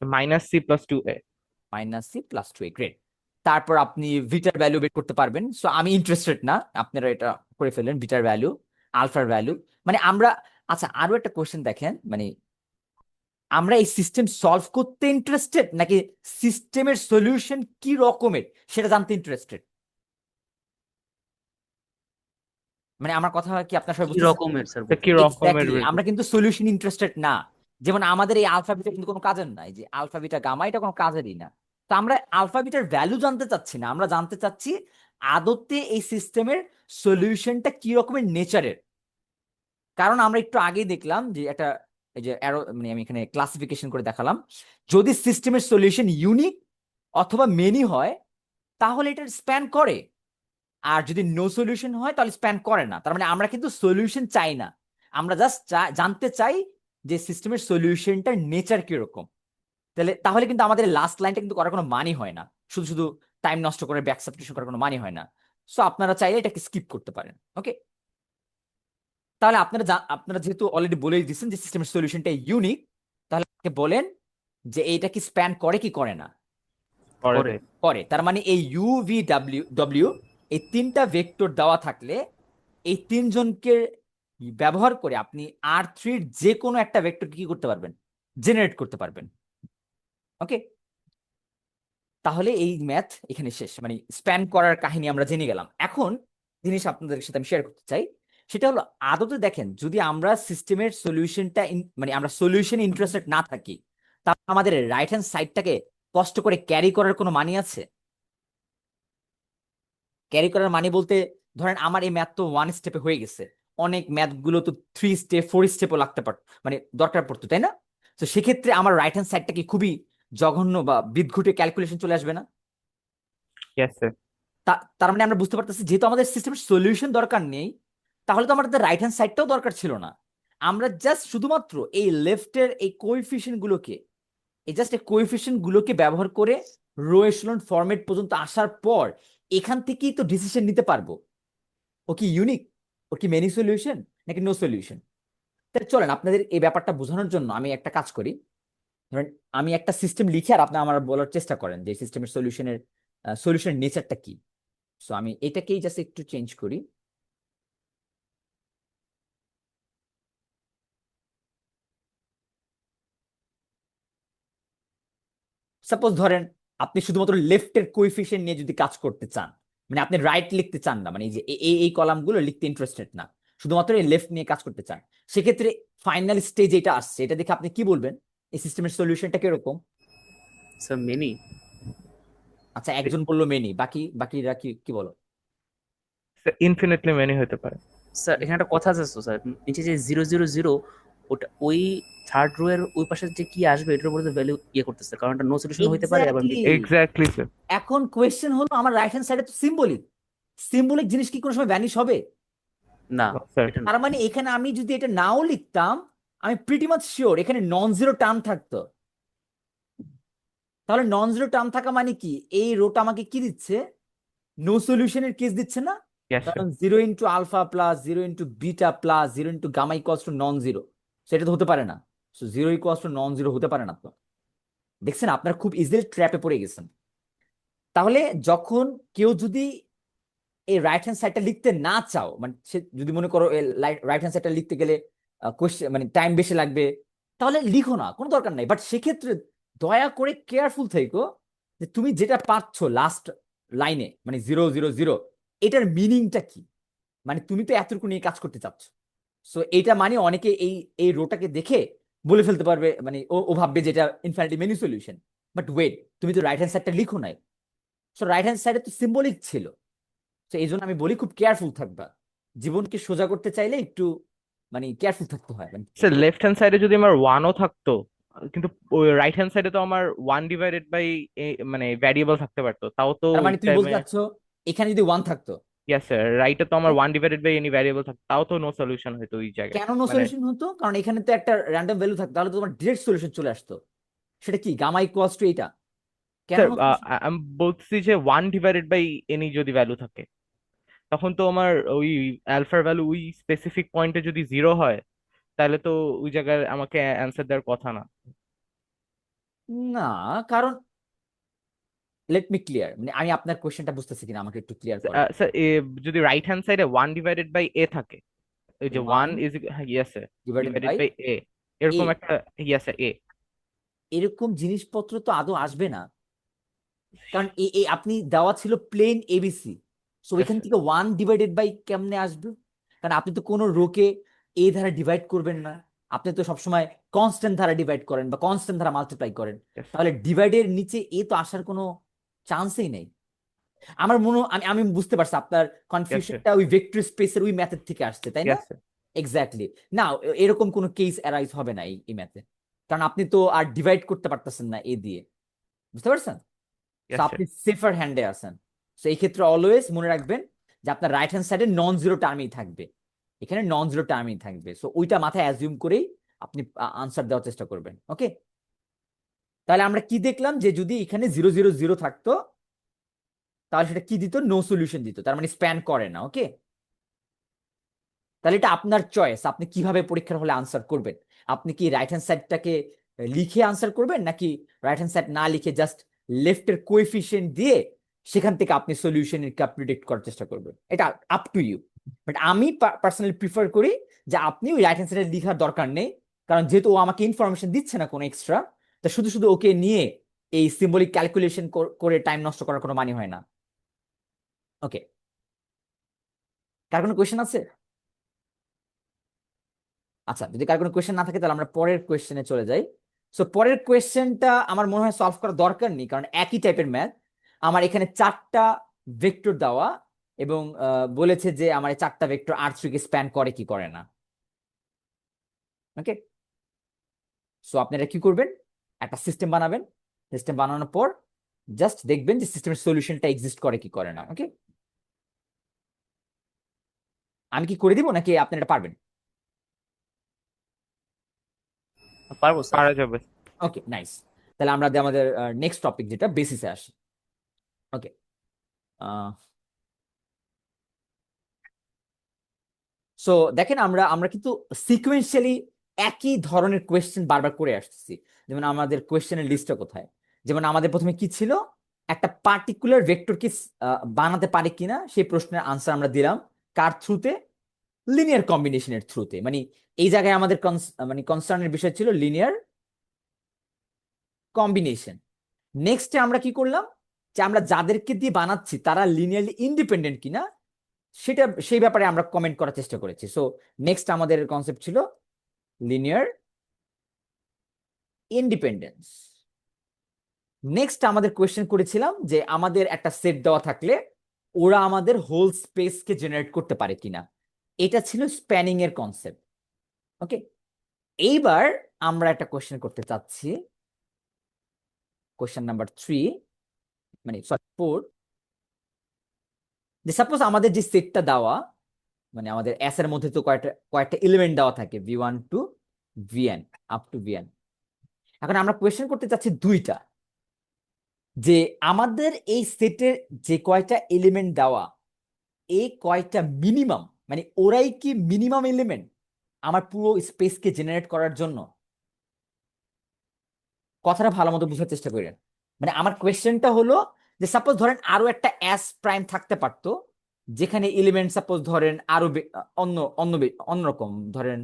-c+2a। -c+2a। গ্রেট। তারপর আপনি ভিটার ভ্যালু বের করতে পারবেন। সো আমি ইন্টারেস্টেড না, আপনারা এটা করে ফেলেন ভিটার ভ্যালু, আলফার ভ্যালু। মানে আমরা, আচ্ছা আরো একটা কোশ্চেন দেখেন, মানে আমরা এই সিস্টেম সলভ করতে ইন্টারেস্টেড নাকি সিস্টেমের সলিউশন কি রকমের সেটা জানতে ইন্টারেস্টেড? মানে আমার কথা কি আপনার সবাই কি বুঝতেছেন? রকমের স্যার তা কি বলতে? রকমের এক্স্যাক্টলি, আমরা কিন্তু সলিউশন ইন্টারেস্টেড না। যেমন আমাদের এই আলফা বিটা কিন্তু কোনো কাজের নাই, যে আলফা বিটা গামা এটা কোনো কাজেরই না। তো আমরা আলফা বিটার ভ্যালু জানতে চাচ্ছি না, আমরা জানতে চাচ্ছি আদতে এই সিস্টেমের সলিউশনটা কি রকমের নেচারের। কারণ আমরা একটু আগেই দেখলাম যে একটা, এই যে অ্যারো, মানে আমি এখানে ক্লাসিফিকেশন করে দেখালাম, যদি সিস্টেমের সলিউশন ইউনিক অথবা মেনি হয় তাহলে এটা স্প্যান করে, আর যদি নো সলিউশন হয় তাহলে স্প্যান করে না। তার মানে আমরা কিন্তু সলিউশন চাই না, আমরা জাস্ট জানতে চাই যে সিস্টেমের সলিউশনটার নেচার কিরকম। তাহলে কিন্তু আমাদের লাস্ট লাইনটা কিন্তু করার কোনো মানি হয় না, শুধু শুধু টাইম নষ্ট করে ব্যাক সাবস্টিটিউশন করার কোনো মানি হয় না। সো আপনারা চাইলে এটাকে স্কিপ করতে পারেন। ওকে, তাহলে আপনারা যেহেতু অলরেডি বলেই দিচ্ছেন যে সিস্টেমের সলিউশনটা ইউনিক, তাহলে আমাকে বলেন যে এইটা কি স্প্যান করে কি করে না? পরে করে। দেখ। করে। তার মানে এই ইউ ভি ডব্লিউ এই তিনটা ভেক্টর দেওয়া থাকলে এই তিনজনকে ব্যবহার করে আপনি R3-র যে কোনো একটা ভেক্টর কি করতে পারবেন? জেনারেট করতে পারবেন। ওকে, তাহলে এই ম্যাথ এখানে শেষ, মানে স্প্যান করার কাহিনী আমরা জেনে গেলাম। এখন জিনিস আপনাদের সাথে আমি শেয়ার করতে চাই, সেটা হলো আদতে দেখেন যদি আমরা সিস্টেমের সলিউশনটা মানে আমরা সলিউশনে ইন্টারেস্টেড না থাকি, তাহলে আমাদের রাইট হ্যান্ড সাইডটাকে কষ্ট করে ক্যারি করার কোনো মানি আছে? ক্যারি করার মানে বলতে, ধরেন আমার এই ম্যাথ তো 1 স্টেপে হয়ে গেছে, অনেক ম্যাথ গুলো তো 3 স্টেপ 4 স্টেপও লাগতে পারত, মানে দরকার পড়তো, তাই না? তো সেক্ষেত্রে আমার রাইট হ্যান্ড সাইডটা কি খুবই জঘন্য বা বিদঘুটে ক্যালকুলেশন চলে আসবে না? Yes sir. তার মানে আমরা বুঝতে পারতেছি যেহেতু আমাদের সিস্টেমের সলিউশন দরকার নেই, তাহলে তো আমাদের রাইট হ্যান্ড সাইডটাও দরকার ছিল না। আমরা জাস্ট শুধুমাত্র এই লেফটের এই কোএফিসিয়েন্ট গুলোকে, এই জাস্ট এই কোএফিসিয়েন্ট গুলোকে ব্যবহার করে রো এচেলন ফরম্যাট পর্যন্ত আসার পর এখান থেকেই তো ডিসিশন নিতে পারবো ও কি ইউনিক, ও কি মেনি সলিউশন নাকি নো সলিউশন। তাহলে চলেন আপনাদের এই ব্যাপারটা বোঝানোর জন্য আমি একটা কাজ করি। ধরেন আমি একটা সিস্টেম লিখি আর আপনি আমার বলার চেষ্টা করেন যে সিস্টেমের সলিউশনের সলিউশনের নেচারটা কি। সো আমি এটাকেই জাস্ট একটু চেঞ্জ করি। সাপোজ ধরেন আপনি শুধুমাত্র লেফটের কোএফিসিয়েন্ট নিয়ে যদি কাজ করতে চান, মানে আপনি রাইট লিখতে চান না, মানে এই যে এই কলামগুলো লিখতে ইন্টারেস্টেড না, শুধুমাত্র এই লেফট নিয়ে কাজ করতে চান, সেক্ষেত্রে ফাইনাল স্টেজ এটা আসছে, এটা দেখে আপনি কি বলবেন এই সিস্টেমের সলিউশনটা কিরকম? Sir many. আচ্ছা, একজন বললো মেনি, বাকিরা কি কি বলো? ইনফিনিটলি মেনি হতে পারে। স্যার এখানে একটা কথা আছে তো স্যার, নিচে যে 000, ওটা ওই থার্ড রো এর ওই পাশে যে কি আসবে এটার উপরে ভ্যালু করতেছে, কারণ এটা নো সলিউশন হইতে পারে আবার এক্স্যাক্টলি। Exactly sir. এখন কোয়েশ্চেন হলো আমার রাইট হ্যান্ড সাইডে তো সিম্বলিক, সিম্বলিক জিনিস কি কোনো সময় ভ্যানিশ হবে? না স্যার এটা না। তার মানে এখানে আমি যদি এটা নাও লিখতাম, আমি প্রিটি মাচ শিওর এখানে নন জিরো টার্ম থাকতো। তাহলে নন জিরো টার্ম থাকা মানে কি, এই রোটা আমাকে কি দিচ্ছে? নো সলিউশনের কেস দিচ্ছে না? Yes sir. কারণ 0 × α + 0 × β + 0 × gamma equals to non zero, সেটা তো হতে পারে না। So 0 equals to non zero হতে পারে না তো। দেখছেন আপনারা খুব ইজিলি ট্র্যাপে পড়ে গেছেন। তাহলে যখন কেউ যদি এই রাইট হ্যান্ড সাইডটা লিখতে না চাও, মানে সে যদি মনে করো রাইট হ্যান্ড সাইডটা লিখতে গেলে কোয়েশ্চেন মানে টাইম বেশি লাগবে, তাহলে লিখো না, কোনো দরকার নাই। বাট সেক্ষেত্রে দয়া করে কেয়ারফুল থেকো যে তুমি যেটা পাচ্ছ লাস্ট লাইনে, মানে 0 0 0, এটার মিনিংটা কি। মানে তুমি তো এতটুকু নিয়ে কাজ করতে চাচ্ছ, সো এটা মানে অনেকে এই এই রোটাকে দেখে বলে ফেলতে পারবে, মানে ও ভাববে যে এটা infinity many solution. But wait, তুমি তো রাইট হ্যান্ড সাইডটা লিখো নাই, সো রাইট হ্যান্ড সাইডে তো সিম্বলিক ছিল। তো এই জন্য আমি বলি খুব কেয়ারফুল থাকবা, জীবনকে সোজা করতে চাইলে একটু মানে কেয়ারফুল থাকতে হয় মানে। স্যার লেফট হ্যান্ড সাইডে যদি আমার ওয়ানও থাকতো, কিন্তু ওই রাইট হ্যান্ড সাইডে তো আমার 1/, মানে ভ্যারিয়েবল থাকতে পারতো, তাও তো তার ওই মানে তুমি বলতে টাইমে। চাচ্ছ এখানে যদি ওয়ান থাকতো, ইয়েস স্যার, রাইটে তো আমার 1/, এনি ভ্যারিয়েবল থাকতো, তাও তো নো সলিউশন হতো ওই জায়গায়। কেন নো মানে সলিউশন হতো? কারণ এখানে তো একটা র্যান্ডম ভ্যালু থাকতো, তাহলে তো তোমার ডিরেক্ট সলিউশন চলে আসতো। সেটা কি গামা ইকুয়ালস টু এইটা? কেন স্যার no solution? আমি বলছি যে 1/, এনি যদি ভ্যালু থাকে, তখন তো আমার ওই অ্যালফার ভ্যালু ওই স্পেসিফিক পয়েন্টে যদি 0 হয়, তাহলে তো ওই জায়গায় আমাকে অ্যান্সার দেওয়ার কথা না। না, কারণ লেট মি ক্লিয়ার, মানে আমি আপনার কোশ্চেনটা বুঝতেছি কিনা আমাকে একটু ক্লিয়ার করেন। স্যার যদি রাইট হ্যান্ড সাইডে 1/, এ থাকে, ওই যে one 1 is, yes sir, divided divided by by A, A, এরকম একটা, ইয়েস স্যার, এ। এরকম জিনিসপত্র তো আদৌ আসবে না, কারণ আপনি দেওয়া ছিল প্লেন এবিসি, সো Yes, এখান sir. থেকে 1/, কেমনে আসবে? কারণ আপনি তো কোনো রোকে এ দ্বারা ডিভাইড করবেন না, আপনি তো সবসময় কনস্ট্যান্ট দ্বারা ডিভাইড করেন বা কনস্ট্যান্ট দ্বারা মাল্টিপ্লাই করেন। Yes, sir. তাহলে ডিভাইডের নিচে এ তো আসার কোনো চান্সই নেই। আমার মনে আমি আমি বুঝতে পারছি আপনার Yes, sir. কনফিউশনটা ওই ভেক্টর স্পেসের ওই ম্যাথড থেকে আসছে, তাই না? Yes, sir. এক্স্যাক্টলি। না, এরকম কোনো কেস অ্যারাইজ হবে না এই ম্যাথে, কারণ আপনি তো আর ডিভাইড করতে পারতেছেন না এ দিয়ে, বুঝতে পারছেন? Yes, so sir. আপনি সেফার হ্যান্ডে আছেন। সো এই ক্ষেত্রে অলওয়েজ মনে রাখবেন যে আপনার রাইট হ্যান্ড সাইডে নন জিরো টার্মই থাকবে, এখানে নন জিরো টার্মই থাকবে, সো ওইটা মাথায় অ্যাজিউম করেই আপনি আনসার দেওয়ার চেষ্টা করবেন। ওকে, তাহলে আমরা কি দেখলাম যে যদি এখানে 0 0 0 থাকতো, তাহলে সেটা কি দিত? নো সলিউশন দিত, তার মানে স্প্যান করে না। ওকে, তাহলে এটা আপনার চয়েস, আপনি কিভাবে পরীক্ষার হলে আনসার করবেন। আপনি কি রাইট হ্যান্ড সাইডটাকে লিখে আনসার করবেন, নাকি রাইট হ্যান্ড সাইড না লিখে জাস্ট লেফটের কোএফিসিয়েন্ট দিয়ে সেখান থেকে আপনি সলিউশনের প্রিডিক্ট করার চেষ্টা করবেন? এটা আপ টু ইউ। বাট আমি পার্সোনালি প্রিফার করি যে আপনি ওই রাইট হ্যান্ড সাইডে লিখার দরকার নেই, কারণ যেহেতু ও আমাকে ইনফরমেশন দিচ্ছে না কোনো এক্সট্রা, তা শুধু শুধু ওকে নিয়ে এই সিম্বলিক ক্যালকুলেশন করে টাইম নষ্ট করার কোনো মানে হয় না। ওকে, কার কোনো কোয়েশ্চেন আছে? আচ্ছা, যদি কার কোনো কোয়েশ্চেন না থাকে তাহলে আমরা পরের কোয়েশ্চেনে চলে যাই। সো পরের কোয়েশ্চেনটা আমার মনে হয় সলভ করার দরকার নেই, কারণ একই টাইপের ম্যাথ। আমার এখানে 4টা ভেক্টর দেওয়া এবং বলেছে যে আমার এই 4টা ভেক্টর R3 কে স্প্যান করে কি করে না। ওকে, সো আপনারা কি করবেন, একটা সিস্টেম বানাবেন, সিস্টেম বানানোর পর জাস্ট দেখবেন যে সিস্টেমের সলিউশনটা এক্সিস্ট করে কি করে না। ওকে, আমি কি করে দিব নাকি আপনারা এটা পারবেন? পারবো স্যার। পারা যাবে। ওকে, নাইস। তাহলে আমরা আমাদের নেক্সট টপিক যেটা বেসিসে আসি। ওকে, সো দেখেন আমরা আমরা কিন্তু সিকুয়েন্সিয়ালি একই ধরনের কোয়েশ্চেন বারবার করে আসতেছি। যেমন আমাদের কোয়েশ্চেনের লিস্টটা কোথায়, যেমন আমাদের প্রথমে কি ছিল, একটা পার্টিকুলার ভেক্টর কি বানাতে পারে কিনা সেই প্রশ্নের আনসার আমরা দিলাম কার থ্রুতে, লিনিয়ার কম্বিনেশনের থ্রুতে। মানে এই জায়গায় আমাদের মানে কনসার্নের বিষয় ছিল লিনিয়ার কম্বিনেশন। নেক্সটে আমরা কি করলাম, যে আমরা যাদেরকে দিয়ে বানাচ্ছি তারা লিনিয়ারলি ইন্ডিপেন্ডেন্ট কিনা সেটা, সেই ব্যাপারে আমরা কমেন্ট করার চেষ্টা করেছি। সো নেক্সট আমাদের কনসেপ্ট ছিল লিনিয়ার ইন্ডিপেন্ডেন্স। নেক্সট আমাদের কোয়েশ্চেন করেছিলাম যে আমাদের একটা সেট দেওয়া থাকলে ওরা আমাদের হোল স্পেসকে জেনারেট করতে পারে কিনা, এটা ছিল স্প্যানিং এর কনসেপ্ট। ওকে, এইবার আমরা একটা কোয়েশ্চেন করতে চাচ্ছি, কোয়েশ্চেন নাম্বার 3, মানে 4, যে সাপোজ আমাদের যে সেটটা দেওয়া, মানে আমাদের এস এর মধ্যে তো কয়েকটা কয়েকটা এলিমেন্ট দেওয়া থাকে v1 to vn up to vn। এখন আমরা কোয়েশ্চেন করতে চাচ্ছি দুইটা, যে আমাদের এই সেটের যে কয়টা এলিমেন্ট দেওয়া, এই কয়টা মিনিমাম, মানে ওরাই কি মিনিমাম এলিমেন্ট আমার পুরো স্পেসকে জেনারেট করার জন্য। কথাটা ভালো মতো বোঝার চেষ্টা করেন। মানে আমার কোয়েশ্চেনটা হলো যে সাপোজ ধরেন আরো একটা এস প্রাইম থাকতে পারতো, যেখানে এলিমেন্ট সাপোজ ধরেন আরো অন্য অন্য অন্যরকম ধরেন,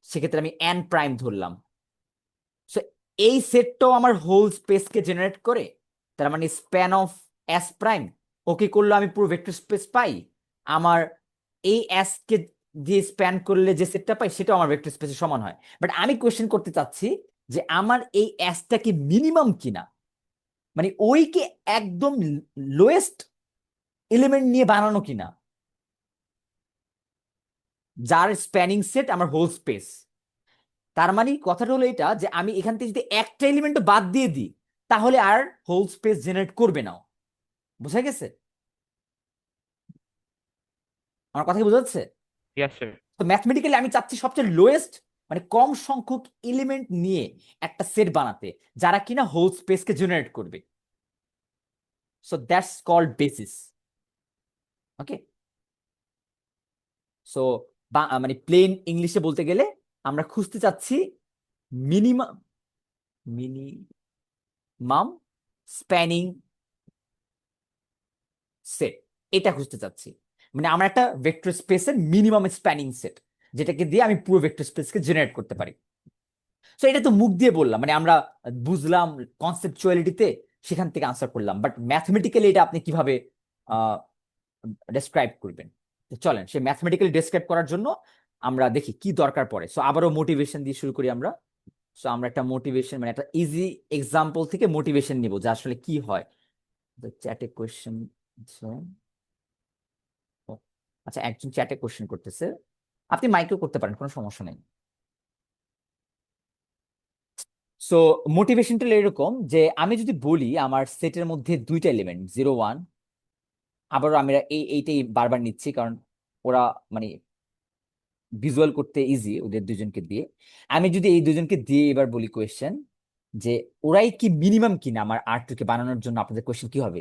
সেক্ষেত্রে আমি এন প্রাইম ধরলাম। সো এই সেটটাও আমার হোল স্পেসকে জেনারেট করে, তার মানে স্প্যান অফ এস প্রাইম ওকে করলে আমি পুরো ভেক্টর স্পেস পাই। আমার এই এস কে দিয়ে স্প্যান করলে যে সেটটা পাই সেটাও আমার ভেক্টর স্পেসের সমান হয়। বাট আমি কোয়েশ্চেন করতে চাচ্ছি যে আমার এই এসটা কি মিনিমাম কিনা, মানে ওই কি একদম লোয়েস্ট এলিমেন্ট নিয়ে বানানো কিনা, যার স্প্যানিং সেট আমার হোল স্পেস। তার মানে কথাটা হলো এটা, যে আমি এখান থেকে যদি একটা এলিমেন্ট বাদ দিয়ে দিই তাহলে আর হোল স্পেস জেনারেট করবে না। বুঝা গেছে? আমার কথা কি বোঝা যাচ্ছে? Yes sir. তো ম্যাথমেটিক্যালি আমি চাচ্ছি সবচেয়ে লোয়েস্ট, মানে কম সংখ্যক এলিমেন্ট নিয়ে একটা সেট বানাতে যারা কিনা হোল স্পেসকে জেনারেট করবে। So that's called basis. Okay, so মানে প্লেন ইংলিশে বলতে গেলে আমরা খুঁজতে চাচ্ছি মিনিমাম মিনিমাম স্প্যানিং সেট, এটা খুঁজতে চাচ্ছি। মানে আমার একটা ভেক্টর স্পেসের মিনিমাম স্প্যানিং সেট, যেটাকে দিয়ে আমি পুরো ভেক্টর স্পেসকে জেনারেট করতে পারি। সো এটা তো মুখ দিয়ে বললাম, মানে আমরা বুঝলাম কনসেপচুয়ালিটিতে, সেখান থেকে আনসার করলাম। বাট ম্যাথমেটিক্যালি এটা আপনি কিভাবে ডেসক্রাইব করবেন? তো চলেন সে ম্যাথমেটিক্যালি ডেসক্রাইব করার জন্য আমরা দেখি কি দরকার পড়ে। সো আবারও মোটিভেশন দিয়ে শুরু করি আমরা। সো আমরা একটা মোটিভেশন, মানে একটা ইজি এক্সাম্পল থেকে মোটিভেশন নিব যে আসলে কি হয়। চ্যাটে কোয়েশ্চেন, আচ্ছা একজন চ্যাটে কোয়েশ্চেন করতেছে, আপনি মাইকেও করতে পারেন, কোনো সমস্যা নেই। সো মোটিভেশনটা এরকম যে আমি যদি বলি আমার সেটের মধ্যে দুইটা এলিমেন্ট 0 1, আবারও আমি এইটাই বারবার নিচ্ছি কারণ ওরা মানে ভিজুয়াল করতে ইজি ওদের দুজনকে দিয়ে। আমি যদি এই দুজনকে দিয়ে এবার বলি কোয়েশ্চেন যে ওরাই কি মিনিমাম কিনা আমার R2 কে বানানোর জন্য, আপনাদের কোয়েশ্চেন কি হবে?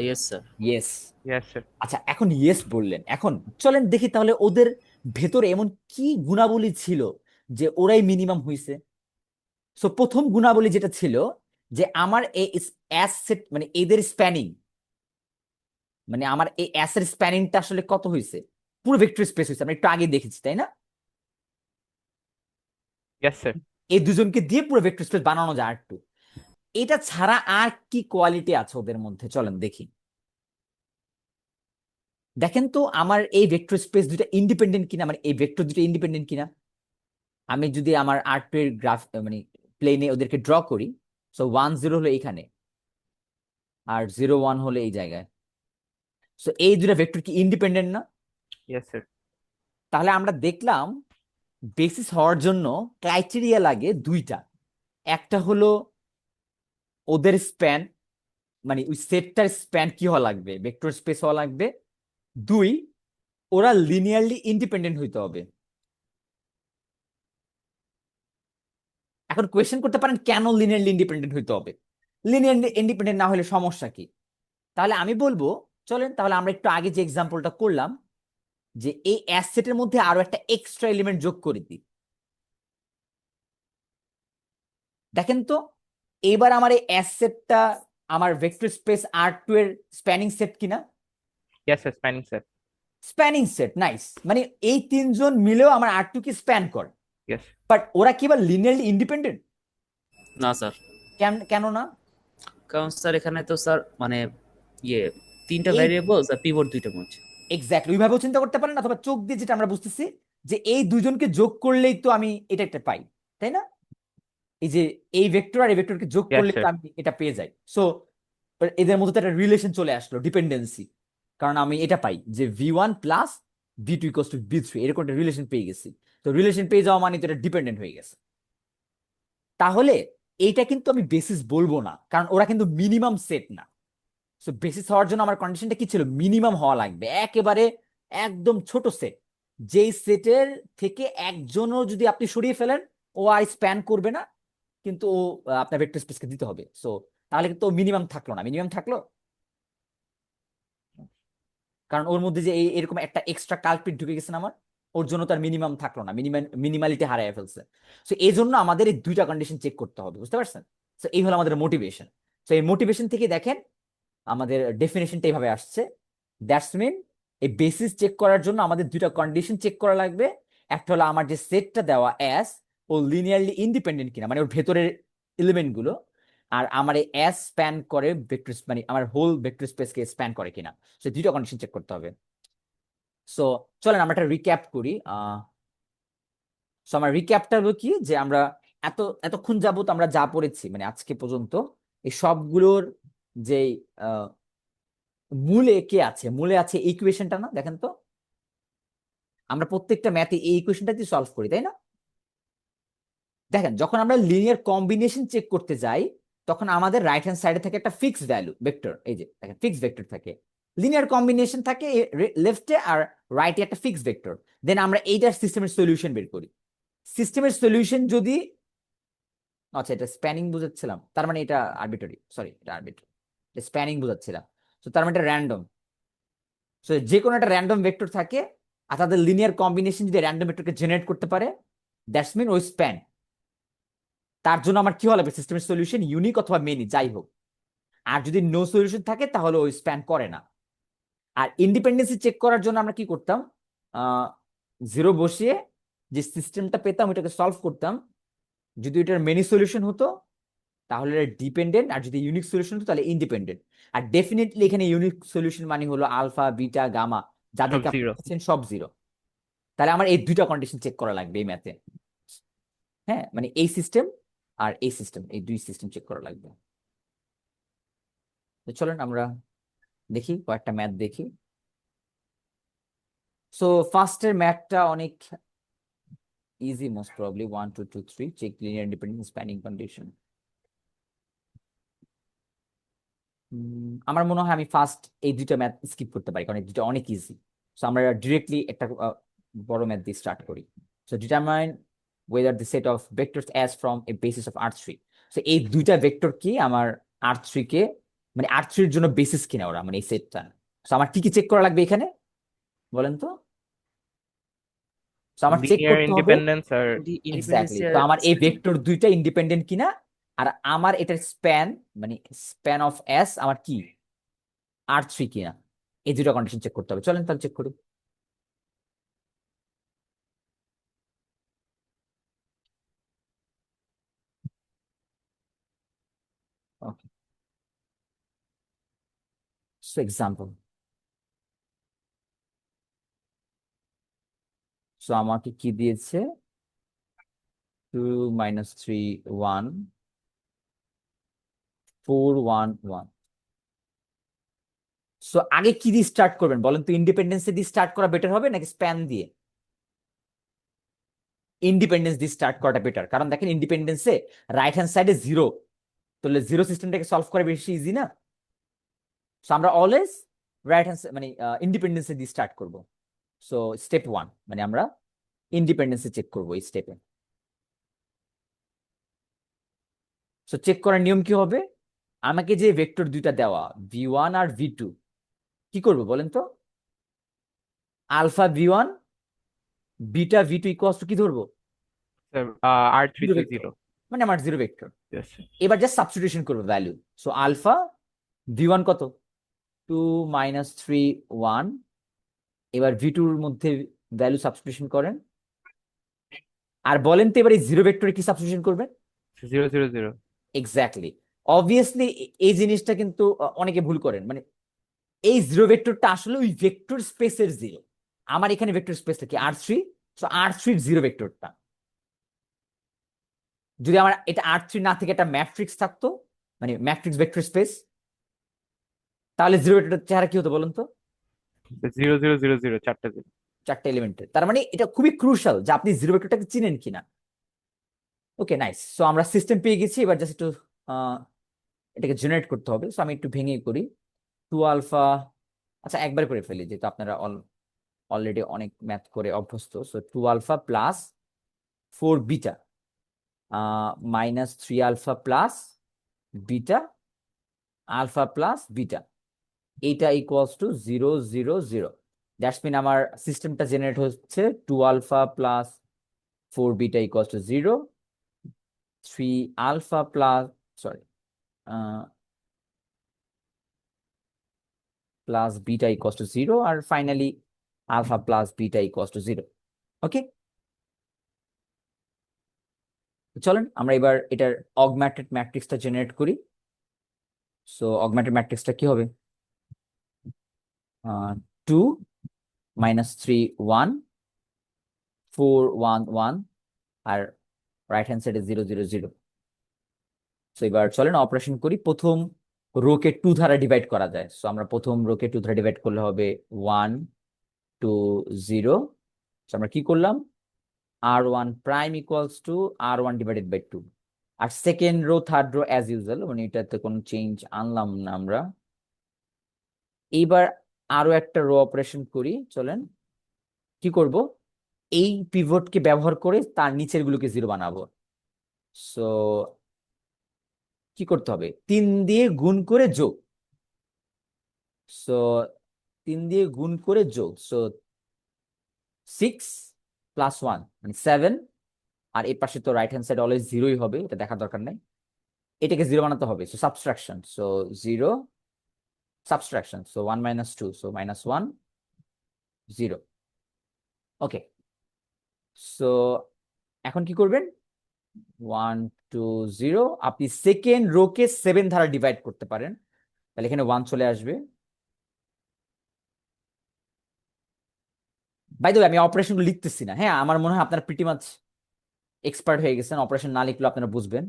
Yes sir. Yes. Yes sir. আচ্ছা এখন ইয়েস বললেন, এখন চলেন দেখি তাহলে ওদের ভেতরে এমন কি গুণাবলী ছিল যে ওরাই মিনিমাম হইছে। সো প্রথম গুণাবলী যেটা ছিল যে আমার এই অ্যাস সেট, মানে এদের স্প্যানিং, মানে আমার এই অ্যাস এর স্প্যানিংটা আসলে কত হয়েছে, পুরো ভেক্টর স্পেস হয়েছে, আমরা একটু আগে দেখেছি তাই না? Yes sir. এই দুজনকে দিয়ে পুরো ভেক্টর স্পেস বানানো যায় R2। এটা ছাড়া আর কি কোয়ালিটি আছে ওদের মধ্যে, চলেন দেখি। দেখেন তো আমার এই ভেক্টর স্পেস দুটো ইন্ডিপেন্ডেন্ট কিনা, মানে এই ভেক্টর দুটো ইন্ডিপেন্ডেন্ট কিনা। আমি যদি আমার R2 এর গ্রাফ, মানে প্লেনে ওদেরকে ড্র করি, সো 1 0 হলো এইখানে আর 0 1 হলো এই জায়গায়। সো এই দুটো ভেক্টর কি ইন্ডিপেন্ডেন্ট না? Yes sir. তাহলে আমরা দেখলাম বেসিস হওয়ার জন্য ক্রাইটেরিয়া লাগে দুইটা। একটা হলো ওদের স্প্যান, মানে ওই সেটটার স্প্যান কি হওয়া লাগবে, ভেক্টর স্পেস হওয়া লাগবে। দুই, ওরা লিনিয়ারলি ইন্ডিপেন্ডেন্ট হইতে হবে। এখন কোয়েশ্চেন করতে পারেন কেন লিনিয়ারলি ইন্ডিপেন্ডেন্ট হইতে হবে, লিনিয়ারলি ইন্ডিপেন্ডেন্ট না হলে সমস্যা কি? তাহলে আমি বলবো চলেন তাহলে আমরা একটু আগে যে এক্সাম্পলটা করলাম, যে এই অ্যাসেটের মধ্যে আরো একটা এক্সট্রা এলিমেন্ট যোগ করে দিই। দেখেন তো এবার আমার এই অ্যাসেটটা আমার ভেক্টর স্পেস R2 এর স্প্যানিং সেট কিনা? Yes sir, spanning set. Spanning set, nice. মানে এই তিনজন মিলেও আমার R2 কে স্প্যান করে, ইয়েস। বাট ওরা কি আবার লিনিয়ারলি ইন্ডিপেন্ডেন্ট? না স্যার, কেন না? কারণ স্যার এখানে তো স্যার মানে ইয়ে তিনটা এই ভ্যারিয়েবলস আর পিভট দুইটা মধ্যে। এক্স্যাক্টলি ওইভাবেও চিন্তা করতে পারেন, অথবা চোখ দিয়ে যেটা আমরা বুঝতেছি যে এই দুজনকে যোগ করলেই তো আমি এটা একটা পাই, তাই না? এই যে এই ভেক্টর আর এই ভেক্টরকে যোগ ইয়েস করলে তো স্যার। আমি এটা পেয়ে যাই। সো এদের মধ্যে তো একটা রিলেশন চলে আসলো, ডিপেন্ডেন্সি। কারণ আমি এটা পাই যে V1 plus V2 equals two V3, এরকম একটা রিলেশন পেয়ে গেছি। তো রিলেশন পেয়ে যাওয়া মানে তো এটা ডিপেন্ডেন্ট হয়ে গেছে। তাহলে এইটা কিন্তু আমি বেসিস বলবো না, কারণ ওরা কিন্তু মিনিমাম সেট না। সো বেসিস হওয়ার জন্য আমার কন্ডিশনটা কি ছিল? মিনিমাম হওয়া লাগবে একেবারে একদম ছোট সেট, যেই সেটের থেকে একজনও যদি আপনি সরিয়ে ফেলেন ও আর স্প্যান করবে না, কিন্তু ও আপনার ভেক্টর স্পেসকে দিতে হবে। সো তাহলে কিন্তু মিনিমাম থাকলো না, মিনিমাম থাকলো কারণ ওর মধ্যে যে এরকম একটা এক্সট্রা কালপ্রিট ঢুকে গেছে না আমার, ওর জন্য তার মিনিমাম থাকলো না, মিনিমালিটি হারায় ফেলছে। সো এই জন্য আমাদের এই দুইটা কন্ডিশন চেক করতে হবে, বুঝতে পারছেন? সো এই হলো আমাদের মোটিভেশন। সো এই মোটিভেশন থেকে দেখেন আমাদের ডেফিনেশনটা এইভাবে আসছে। দ্যাটস মিন এই বেসিস চেক করার জন্য আমাদের দুইটা কন্ডিশন চেক করা লাগবে। একটা হলো আমার যে সেটটা দেওয়া অ্যাস ও লিনিয়ারলি ইন্ডিপেন্ডেন্ট কিনা, মানে ওর ভেতরের এলিমেন্ট গুলো, আর আমার এই অ্যাস স্প্যান করে ভেক্টর, মানে আমার হোল ভেক্টর স্পেসকে স্প্যান করে কিনা। সো দুইটা কন্ডিশন চেক করতে হবে। সো চলেন আমরা একটা রিক্যাপ করি। সো আমার রিক্যাপটা হলো কি, যে আমরা এতক্ষণ যাবত আমরা যা পড়েছি, মানে আজকে পর্যন্ত এই সবগুলোর যে মূলে কে আছে, মূলে আছে ইকুয়েশনটা, না দেখেন তো আমরা প্রত্যেকটা ম্যাথে এই ইকুয়েশনটা দিয়ে সলভ করি, তাই না? দেখেন যখন আমরা লিনিয়ার কম্বিনেশন চেক করতে যাই, তখন আমাদের রাইট হ্যান্ড সাইডে থাকে একটা ফিক্সড ভ্যালু ভেক্টর, এই যে দেখেন ফিক্সড ভেক্টর থাকে। লিনিয়ার কম্বিনেশন থাকে লেফটে আর রাইটে একটা ফিক্সড ভেক্টর। দেন আমরা এইটার সিস্টেমের সলিউশন বের করি। সিস্টেমের সলিউশন যদি, আচ্ছা এটা স্প্যানিং বুঝাচ্ছিলাম, তার মানে এটা আরবিট্রারি, সরি এটা আরবিট্রারি, স্প্যানিং বুঝাচ্ছিলাম। তো তার মানে এটা র্যান্ডম। সো যে কোনো একটা র্যান্ডম ভেক্টর থাকে আর তাদের লিনিয়ার কম্বিনেশন যদি র্যান্ডম ভেক্টরকে জেনারেট করতে পারে, দ্যাটস মিন ওই স্প্যান। তার জন্য আমার কি হওয়া লাগবে? সিস্টেমের সলিউশন ইউনিক অথবা মেনি যাই হোক। আর যদি নো সলিউশন থাকে তাহলে ওই স্প্যান করে না। আর ইন্ডিপেন্ডেন্সি চেক করার জন্য আমরা কি করতাম? জিরো বসিয়ে যে সিস্টেমটা পেতাম ওইটাকে সলভ করতাম। যদি এটার মেনি সলিউশন হতো তাহলে ডিপেন্ডেন্ট, আর যদি ইউনিক সলিউশন হতো তাহলে ইন্ডিপেন্ডেন্ট। আর ডেফিনেটলি এখানে ইউনিক সলিউশন মানে হলো আলফা বিটা গামা, যাদেরকে আপনি জিরো। পাচ্ছেন সব জিরো। তাহলে আমার এই দুইটা কন্ডিশন চেক করা লাগবে এই ম্যাথে। হ্যাঁ, মানে এই সিস্টেম আর এই সিস্টেম, এই দুই সিস্টেম চেক করা লাগবে। তো চলেন আমরা দেখি কয়েকটা ম্যাথ দেখি। সো ফার্স্টের ম্যাথটা অনেক easy, most probably 1 2 2 3 check linear independence spanning condition. আমার মনে হয় আমি ফার্স্ট এই দুইটা ম্যাথ স্কিপ করতে পারি, কারণ এই দুইটা অনেক ইজি। সো আমরা ডিরেক্টলি একটা বড় ম্যাথ দিয়ে স্টার্ট করি। So determine whether the set of vectors as from a basis of R3. So এই দুইটা ভেক্টর কি আমার R3 কে, মানে R3 এর জন্য বেসিস কিনা ওরা, মানে এই সেটটা। সো আমার কি কি চেক করা লাগবে এখানে বলেন তো? সো আমার চেক লিনিয়ার করতে হবে ইন্ডিপেন্ডেন্স আর এক্স্যাক্টলি, ইন্ডিপেন্ডেন্সি তো আমার এই ভেক্টর দুইটা ইন্ডিপেন্ডেন্ট কিনা, আর আমার এটার স্প্যান, মানে স্প্যান অফ এস আমার কি R3 কিনা, এই দুটো কন্ডিশন চেক করতে হবে। চলেন তাহলে চেক করি। ওকে, সো এক্সাম্পল। সো আমাকে কি দিয়েছে? 2 -3 1 4 1 1। সো আগে কি দিয়ে স্টার্ট করবেন বলেন তো? ইন্ডিপেন্ডেন্স দিয়ে স্টার্ট করা বেটার হবে নাকি স্প্যান দিয়ে? ইন্ডিপেন্ডেন্স দিয়ে স্টার্ট করাটা বেটার, কারণ দেখেন ইন্ডিপেন্ডেন্সে রাইট হ্যান্ড সাইডে জিরো, তাহলে জিরো সিস্টেমটাকে সলভ করা বেশি ইজি না? সো আমরা অলওয়েজ রাইট হ্যান্ড মানে ইন্ডিপেন্ডেন্সে দিয়ে স্টার্ট করব। সো স্টেপ 1 মানে আমরা ইন্ডিপেন্ডেন্সে চেক করবো এই স্টেপে। সো চেক করার নিয়ম কি হবে? আমাকে যে ভেক্টর দুইটা দেওয়া V1 আর V2, কি করবো বলেন তো? Alpha V1 beta V2 equals two কি ধরবো? R3 জিরো তে ভেক্টর, জিরো। মানে আমার জিরো ভেক্টর। ইয়েস। এবার জাস্ট সাবস্টিটিউশন করবো ভ্যালু। সো আলফা V1 কত? 2 - 3 1। এবার V2 এর মধ্যে ভ্যালু সাবস্টিটিউশন করেন, আর বলেন তো এবার এই জিরো ভেক্টরে কি সাবস্টিটিউশন করবেন? 0 0 0। এক্স্যাক্টলি। অবভিয়াসলি এই জিনিসটা কিন্তু অনেকে ভুল করেন, মানে এই জিরো ভেক্টরটা আসলে ওই ভেক্টর স্পেসের জিরো। আমার এখানে ভেক্টর স্পেসটা কি R3, সো R3 এর জিরো ভেক্টরটা। যদি আমার এটা R3 না থেকে একটা ম্যাট্রিক্স থাকতো, মানে ম্যাট্রিক্স ভেক্টর স্পেস, তাহলে জিরো ভেক্টরটার চেহারা কি হতো বলুন তো? 0 0 0 0, 4টা 0। চারটে এলিমেন্টের। তার মানে এটা খুবই ক্রুশাল যে আপনি জিরো ভেক্টরটাকে চিনেন কিনা। ওকে, নাইস। সো আমরা সিস্টেম পেয়ে গেছি, এবার জাস্ট একটু এটাকে জেনারেট করতে হবে। সো আমি একটু ভেঙে করি। 2 আলফা, আচ্ছা একবার করে ফেলি যেহেতু আপনারা অলরেডি অনেক ম্যাথ করে অভ্যস্ত। So 2 alpha plus 4 beta -3 alpha plus beta alpha plus beta, এইটা ইকুয়ালস টু 0 0 0। দ্যাটস মিন আমার সিস্টেমটা জেনারেট হচ্ছে 2 alpha plus 4 beta equals to 0, 3 alpha plus, sorry, plus beta equals to 0, আর finally alpha plus beta equals to 0। Okay, চলেন আমরা এবার এটার অগমেন্টেড ম্যাট্রিক্সটা জেনারেট করি। সো অগমেন্টেড ম্যাট্রিক্সটা কি হবে? 2 -3 1 4 1 1, আর রাইট হ্যান্ড সাইডে 0 0 0। সো এবার চলেন অপারেশন করি। প্রথম রোকে 2 দ্বারা ডিভাইড করা যায়। সো আমরা প্রথম রোকে 2 দ্বারা ডিভাইড করলে হবে 1 2 0। সো আমরা কি করলাম? R1 prime equals to R1 divided by 2। আর second row third row as usual, মানে এটাতে কোনো চেঞ্জ আনলাম না আমরা। এইবার আরো একটা রো অপারেশন করি। চলেন কি করব, এই পিভটকে ব্যবহার করে তার নিচের গুলোকে 0 বানাবো। সো কি করতে হবে? 3 দিয়ে গুণ করে যোগ। সো 3 দিয়ে গুণ করে যোগ, সো 6 + 1 মানে 7। আর এর পাশে তো রাইট হ্যান্ড সাইড অলওয়েজ 0ই হবে, এটা দেখার দরকার নাই। এটাকে 0 বানাতে হবে, so subtraction, so 0 subtraction, so 1 - 2, so -1 0। ওকে, সো এখন কি করবেন? 1 2 0। আপনি সেকেন্ড রোকে 7 দ্বারা ডিভাইড করতে পারেন, তাহলে এখানে 1 চলে আসবে। বাই দ্য ওয়ে, আমি অপারেশনগুলো লিখতেছি না, হ্যাঁ, আমার মনে হয় আপনারা প্রিটি মাচ এক্সপার্ট হয়ে গেছেন, অপারেশন না লিখলেও আপনারা বুঝবেন।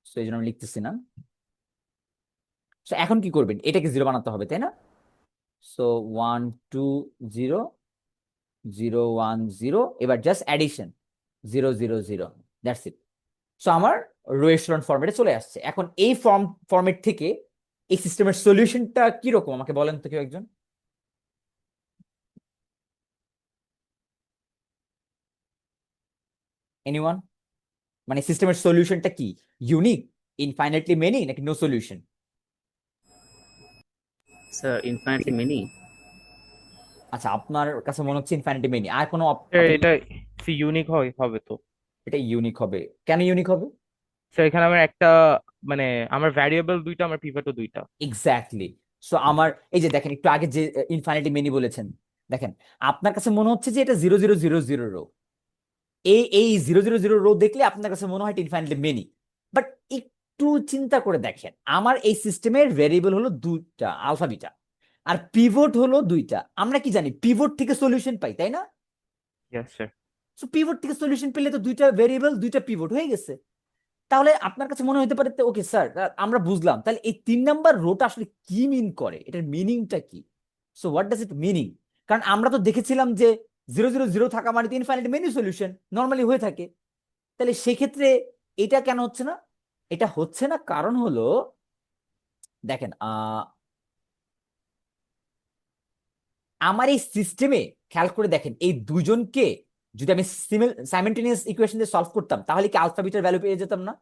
সো এই জন্য আমি লিখতেছি না। সো এখন কি করবেন? এটাকে 0 বানাতে হবে, তাই না? সো 1 2 0 0 1 0। এবার just addition 0 0 0, that's it. So আমার রো এচেলন ফরম্যাটে চলে আসছে। এখন এই ফরম্যাট থেকে এই সিস্টেমের সলিউশনটা কি রকম আমাকে বলেন তো কেউ একজন। এনিওয়ান? মানে সিস্টেমের সলিউশনটা কি? ইউনিক, ইনফাইনাইটলি মেনি, নাকি no solution? Sir infinitely many. আচ্ছা, আপনার কাছে মনে হচ্ছে ইনফাইনাইটলি মেনি, আর কোনো এটা ইউনিক হবে তো। এটা ইউনিক হবে? কেন ইউনিক হবে? স্যার এখানে আমার একটা, মানে আমার ভ্যারিয়েবল দুইটা, আমার পিভটও দুইটা। এক্স্যাক্টলি। সো আমার এই যে দেখেন, একটু আগে যে ইনফাইনাইটলি মেনি বলেছেন, দেখেন আপনার কাছে মনে হচ্ছে যে এটা 0 0 0 0 রো। এই 0 0 0 রো দেখলে আপনার কাছে মনে হয় এটা ইনফাইনাইটলি মেনি। বাট একটু চিন্তা করে দেখেন, আমার এই সিস্টেমের ভেরিয়েবল হলো দুইটা, আলফা বিটা, আর পিভট হলো দুইটা। আমরা কি জানি? পিভট থেকে সলিউশন পাই, তাই না? Yes sir. সো পিভট থেকে সলিউশন পেলে তো দুইটা ভেরিয়েবল দুইটা পিভট হয়ে গেছে। তাহলে আপনার কাছে মনে হতে পারে ওকে স্যার, আমরা বুঝলাম, তাহলে এই 3 নাম্বার রোটা আসলে কি মিন করে, এটার মিনিংটা কি? So what does it meaning? কারণ আমরা তো দেখেছিলাম যে 0 0 0 থাকা মানে ইনফাইনাইট মেনি সলিউশন নর্মালি হয়ে থাকে। তাহলে সেক্ষেত্রে এটা কেন হচ্ছে না? এটা হচ্ছে না কারণ হলো, দেখেন আমার এই সিস্টেমে খেয়াল করে দেখেন, এই দুজনকে যদি আমি সাইমেলটেনিয়াস ইকুয়েশন দিয়ে সলভ করতাম, তাহলে কি আলফা বিটার ভ্যালু পেয়ে যেতাম না?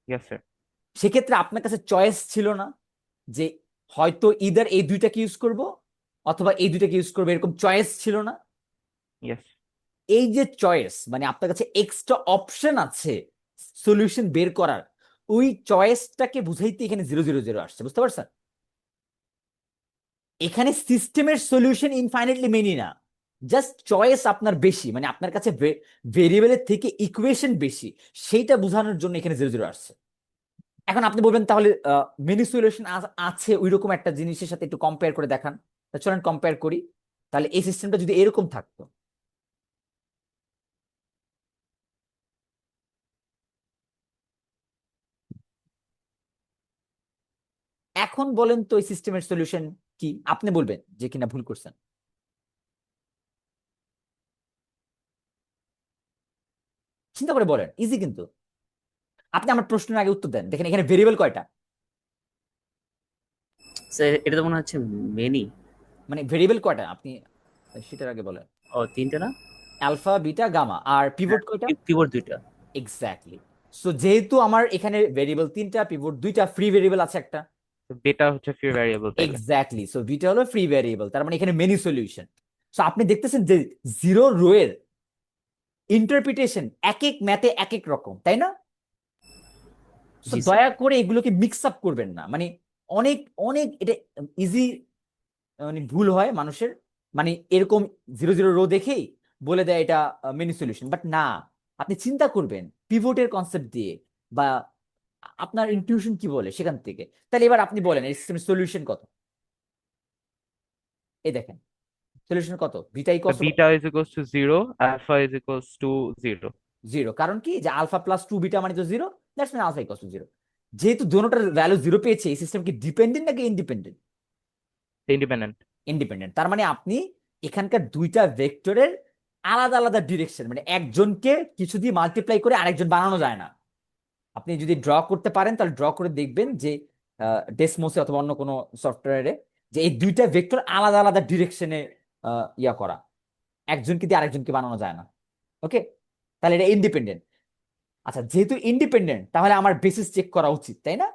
Yes sir. সেক্ষেত্রে আপনার কাছে চয়েস ছিল না যে হয়তো ইদার এই দুইটাকে ইউজ করব অথবা এই দুইটাকে ইউজ করবো, এরকম চয়েস ছিল না? ইয়েস। এই যে চয়েস, মানে আপনার কাছে এক্সট্রা অপশন আছে সলিউশন বের করার, ওই চয়েসটাকে বুঝাইতে এখানে 000 আসছে, বুঝতে পারছেন? এখানে সিস্টেমের সলিউশন ইনফাইনাইটলি মেনি না, জাস্ট চয়েস আপনার বেশি, মানে আপনার কাছে ভেরিয়েবলের থেকে ইকুয়েশন বেশি, সেইটা বোঝানোর জন্য এখানে 0 আসছে। এখন আপনি বলবেন তাহলে মেনি সলিউশন আছে ওই রকম একটা জিনিসের সাথে একটু কম্পেয়ার করে দেখান। তা চলেন কম্পেয়ার করি। তাহলে এই সিস্টেমটা যদি এরকম থাকতো, এখন বলেন তো এই সিস্টেমের সলিউশন কি? আপনি বলবেন যে কিনা ভুল করছেন। চিন্তা করে বলেন, ইজি কিন্তু। আপনি আমার প্রশ্নের আগে উত্তর দেন। দেখেন এখানে ভেরিয়েবল কয়টা, স্যার এটা তো মনে হচ্ছে মেনি। মানে ভেরিয়েবল কয়টা আপনি সেটার আগে বলেন। ও তিনটে না? আলফা, বিটা, গামা, আর পিভট কয়টা? পিভট দুইটা। এক্স্যাক্টলি। সো যেহেতু আমার এখানে ভেরিয়েবল 3টা, পিভট 2টা, ফ্রি ভেরিয়েবল আছে একটা। বেটা হচ্ছে ফ্রি ভ্যারিয়েবল তাইলে। এক্স্যাক্টলি, সো বিটা হলো ফ্রি ভেরিয়েবল, তার মানে এখানে মেনি সলিউশন। সো আপনি দেখতেছেন যে জিরো রো এর ইন্টারপ্রিটেশন এক এক ম্যাথে এক এক রকম, তাই না? So, জি স্যার। দয়া করে এগুলোকে মিক্স আপ করবেন না, মানে অনেক অনেক এটা ইজি, মানে ভুল হয় মানুষের, মানে এরকম 0 রো দেখেই বলে দেয় এটা মেনি সলিউশন, বাট না। আপনি চিন্তা করবেন পিভটের কনসেপ্ট দিয়ে, বা আপনার ইনটিউশন কি বলে সেখান থেকে। তাহলে এবার আপনি বলেন এই সিস্টেমের সলিউশন কত? এই দেখেন সলিউশন কত, beta equals beta is equals to 0, alpha is equals to 0। 0, কারণ কি যে আলফা প্লাস 2 বিটা মানে তো 0, that's mean alpha equals to 0। যেহেতু দোনোটার ভ্যালু 0 পেয়েছে, এই সিস্টেম কি ডিপেন্ডেন্ট নাকি ইন্ডিপেন্ডেন্ট? ইন্ডিপেন্ডেন্ট। ইন্ডিপেন্ডেন্ট, তার মানে আপনি এখানকার দুইটা ভেক্টরের আলাদা আলাদা ডিরেকশন, মানে একজনকে কিছু দিয়ে মাল্টিপ্লাই করে আরেকজন বানানো যায় না। আপনি যদি ড্র করতে পারেন তাহলে ড্র করে দেখবেন যে ডেসমোসে অথবা অন্য কোনো সফটওয়্যারে, যে এই দুইটা ভেক্টর আলাদা আলাদা ডিরেকশনে ইয়া করা, একজনকে দিয়ে আরেকজনকে বানানো যায় না। ওকে, তাহলে এটা ইন্ডিপেন্ডেন্ট। আচ্ছা, যেহেতু ইন্ডিপেন্ডেন্ট তাহলে আমার বেসিস চেক করা উচিত, তাই না?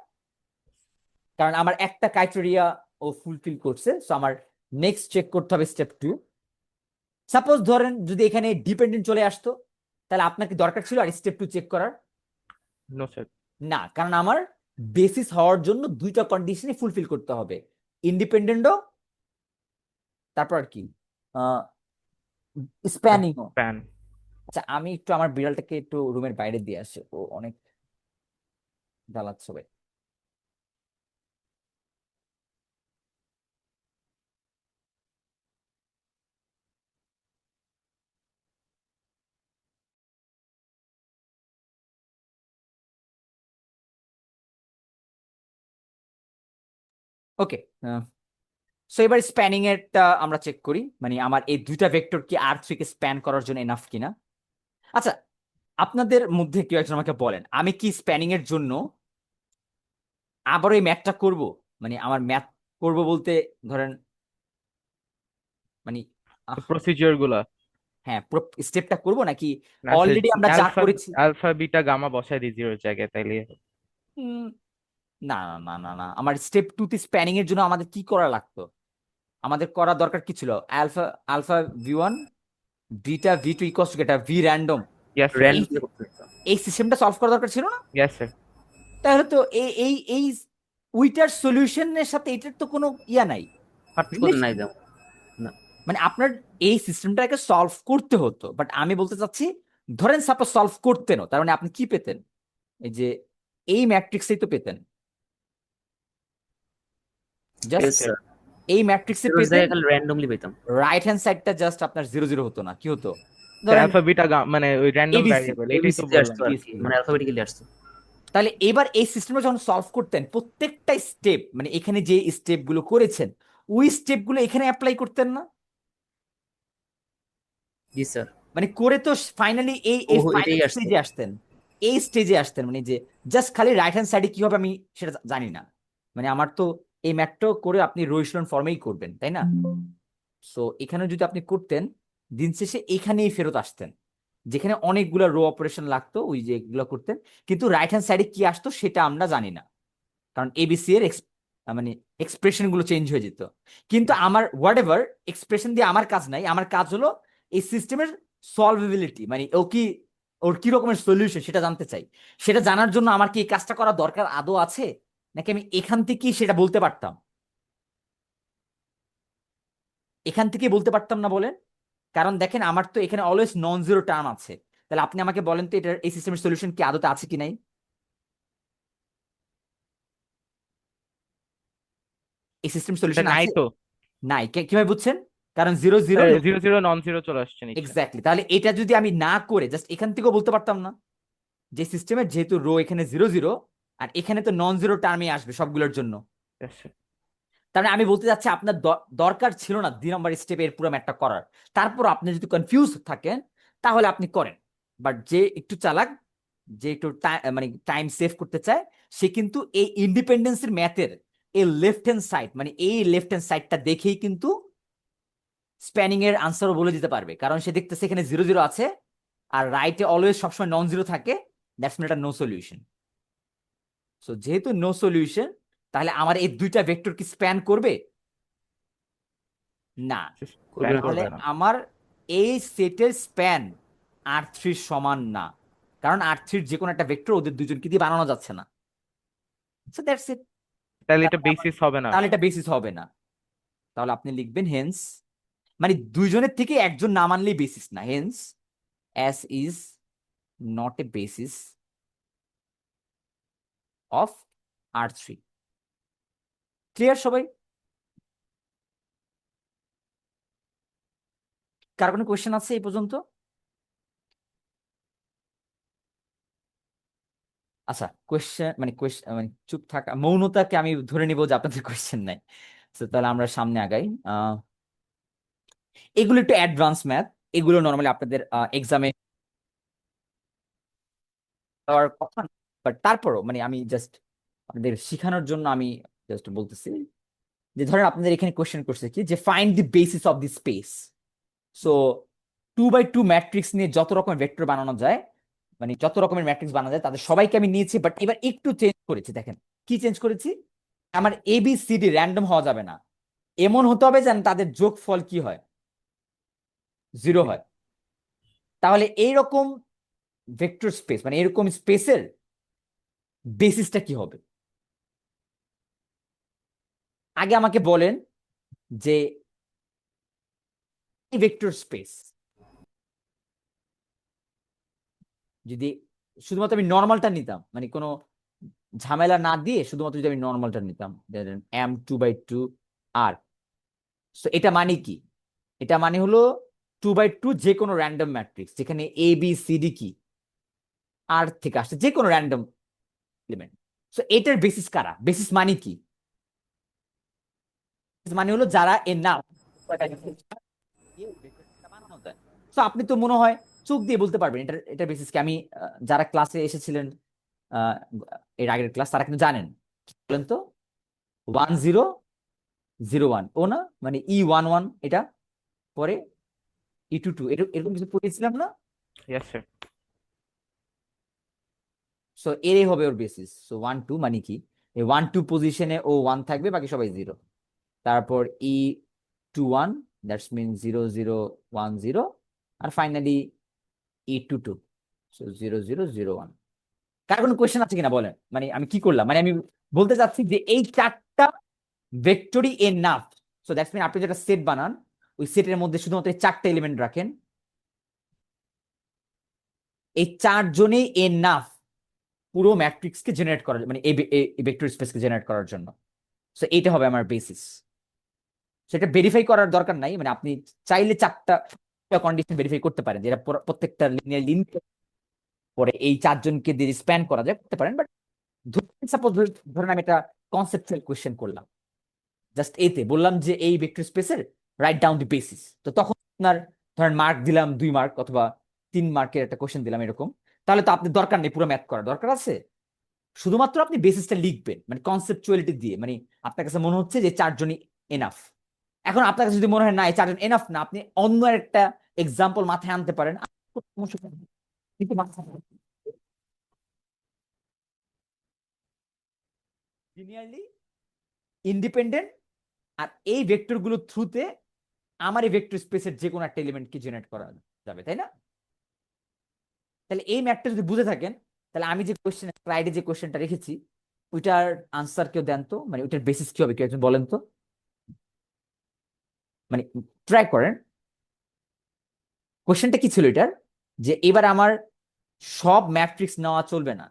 কারণ আমার একটা ক্রাইটেরিয়া ও ফুলফিল করছে, সো আমার নেক্সট চেক করতে হবে স্টেপ 2। সাপোজ ধরেন যদি এখানে ডিপেন্ডেন্ট চলে আসতো, তাহলে আপনার কি দরকার ছিল আর স্টেপ 2 চেক করার? No sir. না, কারণ আমার বেসিস হওয়ার জন্য দুইটা কন্ডিশনই ফুলফিল করতে হবে, ইন্ডিপেন্ডেন্টও, তারপর আর কি স্প্যানিংও। প্যান। আচ্ছা, আমি একটু আমার বিড়ালটাকে একটু রুমের বাইরে দিয়ে আসি, ও অনেক জ্বালাচ্ছে ভাই। ওকে, সো এবার স্প্যানিং এরটা আমরা চেক করি, মানে আমার এই দুইটা ভেক্টর কি R3 কে স্প্যান করার জন্য এনাফ কিনা। আচ্ছা, আপনাদের মধ্যে কেউ একজন আমাকে বলেন, আমি কি স্প্যানিং এর জন্য আবারও এই ম্যাথটা করব? মানে আমার ম্যাথ করব বলতে ধরেন, মানে প্রসিজিওর গুলা। হ্যাঁ পুরো স্টেপটা করব নাকি না অলরেডি আমরা যা আলফা করেছি? আলফা বিটা গামা বসাই দিই 0 জায়গায় তাইলে। উম, না না না না না, আমার স্টেপ 2 তে স্প্যানিং এর জন্য আমাদের কি করা লাগতো? আমাদের করা দরকার কি ছিল? Alpha alpha V1 beta V2 equals to এটা V random. Yes sir. Randomly করতে হতো। এই সিস্টেমটা সলভ করা দরকার ছিল না? Yes sir. তাহলে তো এই উইটার সলিউশনের সাথে এটার তো কোনো ইয়া নাই, পার্থক্য relation। নাই দাম। না। মানে আপনার এই সিস্টেমটাকে সলভ করতে হতো, বাট আমি বলতে চাচ্ছি ধরেন সাপোজ সলভ করতেনও, তার মানে আপনি কি পেতেন? এই যে এই ম্যাট্রিক্সেই তো পেতেন, জাস্ট Yes, sir. এই ম্যাট্রিক্সে Zero পেতেন, জায়গায় খালি র্যান্ডমলি পেতাম। রাইট হ্যান্ড সাইডটা জাস্ট আপনার 0 0 হতো না, কি হতো? ধরেন আলফা বিটা মানে ওই র্যান্ডম ABC ভ্যারিয়েবল, এটাই তো ABC তে আসতো বললাম। আর কি, মানে অ্যালফাবেটিক্যালি আসতো। তাহলে এবার এই সিস্টেমটা যখন সলভ করতেন প্রত্যেকটা স্টেপ, মানে এখানে যে স্টেপ গুলো করেছেন ওই স্টেপ গুলো এখানে অ্যাপ্লাই করতেন না? জি স্যার। মানে করে তো ফাইনালি এই ও এই এটাই ফাইনাল আসতো। স্টেজে আসতেন, এই স্টেজে আসতেন, মানে যে জাস্ট খালি রাইট হ্যান্ড সাইডে কি হবে আমি সেটা জানি না, মানে আমার তো এই ম্যাথটা করে আপনি রো এচেলন ফর্মেই করবেন, তাই না? সো এখানে যদি আপনি করতেন দিন শেষে এখানেই ফেরত আসতেন, যেখানে অনেকগুলো রো অপারেশন লাগতো ওই যে এগুলো করতেন, কিন্তু রাইট হ্যান্ড সাইডে কি আসতো সেটা আমরা জানি না, কারণ এবিসি এর মানে এক্সপ্রেশন গুলো চেঞ্জ হয়ে যেত। কিন্তু আমার হোয়াট এভার এক্সপ্রেশন দিয়ে আমার কাজ নাই, আমার কাজ হলো এই সিস্টেমের সলভেবিলিটি, মানে ও কি ওর কি রকমের সলিউশন সেটা জানতে চাই। সেটা জানার জন্য আমার কি এই কাজটা করা দরকার আদৌ আছে, নাকি আমি এখান থেকেই সেটা বলতে পারতাম? এখান থেকেই বলতে পারতাম না বলেন? কারণ দেখেন আমার তো এখানে অলওয়েজ নন জিরো টার্ম আছে। তাহলে আপনি আমাকে বলেন তো এটার এই সিস্টেমের সলিউশন কি আদতে আছে কি নাই? এই সিস্টেম সলিউশন নাই আছে? তো নাই। কিভাবে বুঝছেন? কারণ zero zero, zero zero non zero চলে আসছে নিচে। এক্স্যাক্টলি। তাহলে এটা যদি আমি না করে জাস্ট এখান থেকেও বলতে পারতাম না যে সিস্টেমের যেহেতু রো এখানে জিরো জিরো আর এখানে তো নন জিরো টার্মই আসবে সবগুলোর জন্য। Yes, sir. তার মানে আমি বলতে চাচ্ছি আপনার দরকার ছিল না 2 নম্বর স্টেপে এর পুরো ম্যাথটা করার। তারপর আপনি যদি কনফিউজ থাকেন তাহলে আপনি করেন। বাট যে একটু চালাক, যে একটু মানে টাইম সেভ করতে চায়, সে কিন্তু এই ইন্ডিপেন্ডেন্সের ম্যাথের এই লেফট হ্যান্ড সাইড, মানে এই লেফট হ্যান্ড সাইডটা দেখেই কিন্তু স্প্যানিং এর আনসারও বলে দিতে পারবে, কারণ সে দেখতেছে এখানে জিরো জিরো আছে আর রাইটে অলওয়েজ সবসময় নন জিরো থাকে। দ্যাটস মিন এটা নো সলিউশন। সো যেহেতু নো সলিউশন, তাহলে আমার এই দুইটা ভেক্টর কি স্প্যান করবে? না। Plan তাহলে করবে না। আমার এই সেটের স্প্যান R3 সমান না, কারণ R3 যে কোনো একটা ভেক্টর ওদের দুজনকে দিয়ে বানানো যাচ্ছে না। So that's it. তাহলে এটা বেসিস হবে না। তাহলে এটা বেসিস হবে না। তাহলে আপনি লিখবেন হেন্স, মানে দুইজনের থেকে একজন না মানলেই বেসিস না। Hence S is not a basis of R3। Clear সবাই? কার কোনো কোয়েশ্চেন আছে এই পর্যন্ত? আচ্ছা, কোয়েশ্চেন মানে মানে চুপ থাকা, মৌনতাকে আমি ধরে নিব যে আপনাদের কোয়েশ্চেন নাই। তো তাহলে আমরা সামনে আগাই। এগুলো একটু অ্যাডভান্স ম্যাথ, এগুলো নর্মালি আপনাদের এক্সামে দেওয়ার কথা, বাট তারপরও মানে আমি জাস্ট আপনাদের শেখানোর জন্য আমি জাস্ট বলতেছি যে ধরেন আপনাদের এখানে কোয়েশ্চেন করছে কি যে find the basis of the space. So 2x2 matrix নিয়ে যত রকমের ভেক্টর বানানো যায়, মানে যত রকমের ম্যাট্রিক্স বানানো যায় তাদের সবাইকে আমি নিয়েছি, বাট এবার একটু চেঞ্জ করেছি। দেখেন কি চেঞ্জ করেছি। আমার ABCD র্যান্ডম হওয়া যাবে না, এমন হতে হবে যেন তাদের যোগফল কি হয়, জিরো হয়। তাহলে এইরকম ভেক্টর স্পেস মানে এরকম স্পেসের বেসিসটা কি হবে? আগে আমাকে বলেন যে এই ভেক্টর স্পেস যদি শুধুমাত্র আমি নর্মালটা নিতাম, মানে কোনো ঝামেলা না দিয়ে শুধুমাত্র যদি আমি নর্মালটা নিতাম, M2/2 R। সো এটা মানে কি? এটা মানে হলো 2/2 যে কোনো র্যান্ডম ম্যাট্রিক্স যেখানে ABCD কি আর থেকে আসছে, যে কোনো র্যান্ডম এলিমেন্ট। সো এটার বেসিস কারা? বেসিস মানে কি? মানে হলো যারা এর নাম তো আপনি তো মনে হয় চোখ দিয়ে বলতে পারবেন এটা এটা বেসিস কি। আমি যারা ক্লাসে এসেছিলেন আহ, এর আগের ক্লাস তারা কিন্তু জানেন। বলেন তো 1001 ও না, মানে E11 এটা, পরে E22 এরকম কিছু পড়েছিলাম না? Yes, sir. সো এরই হবে ওর বেসিস। সো 1 2 মানে কি, এই 1 2 পজিশনে ও 1 থাকবে, বাকি সবাই 0। তারপর E21 দ্যাটস মিন 0 0 1 0, আর ফাইনালি E22 সো 0 0 0 1। কার কোনো কোয়েশ্চেন আছে কিনা বলেন? মানে আমি কি করলাম, মানে আমি বলতে চাচ্ছি যে এই চারটা ভেক্টরই এনাফ। সো দ্যাটস মিন আপনি যেটা সেট বানান ওই সেটের মধ্যে শুধুমাত্র এই চারটা এলিমেন্ট রাখেন, এই চারজনেই এনাফ পুরো ম্যাট্রিক্সকে জেনারেট করার, মানে এই ভেক্টর স্পেসকে জেনারেট করার জন্য। সো এইটা হবে আমার বেসিস। সেটা ভেরিফাই করার দরকার নাই, মানে আপনি চাইলে চারটা কন্ডিশন ভেরিফাই করতে পারেন, যেটা প্রত্যেকটা লিনিয়ার লিঙ্ক পরে এই চারজনকে দিয়ে স্প্যান করা যায় করতে পারেন। বাট সাপোজ ধরেন আমি একটা কনসেপচুয়াল কোয়েশ্চেন করলাম, জাস্ট এতে বললাম যে এই ভেক্টর স্পেসের রাইট ডাউন দি বেসিস, তো তখন আপনার ধরেন মার্ক দিলাম 2 মার্ক অথবা 3 মার্কের একটা কোয়েশ্চেন দিলাম এরকম, তাহলে তো আপনি দরকার নেই পুরো ম্যাথ করার, দরকার আছে শুধুমাত্র আপনি বেসিসটা লিখবেন, মানে কনসেপচুয়ালিটি দিয়ে, মানে আপনার কাছে মনে হচ্ছে যে চারজনই এনাফ। এখন আপনার কাছে যদি মনে হয় না এই চারজন এনাফ না, আপনি অন্য একটা এক্সাম্পল মাথায় আনতে পারেন, কিন্তু লিনিয়ারলি ইন্ডিপেন্ডেন্ট, আর এই ভেক্টর গুলোর থ্রুতে আমার এই ভেক্টর স্পেসের যে কোনো একটা এলিমেন্টকে জেনারেট করা যাবে, তাই না? তাহলে এই ম্যাথটা যদি বুঝে থাকেন, তাহলে আমি যে কোয়েশ্চেন স্লাইডে যে কোয়েশ্চেনটা রেখেছি ওইটার আনসার কেউ দেন তো, মানে ওইটার বেসিস কি হবে কেউ একজন বলেন তো, মানে ট্রাই করেন। কোয়েশ্চেনটা কি ছিল এটার, যে এবার আমার সব ম্যাট্রিক্স নেওয়া চলবে না,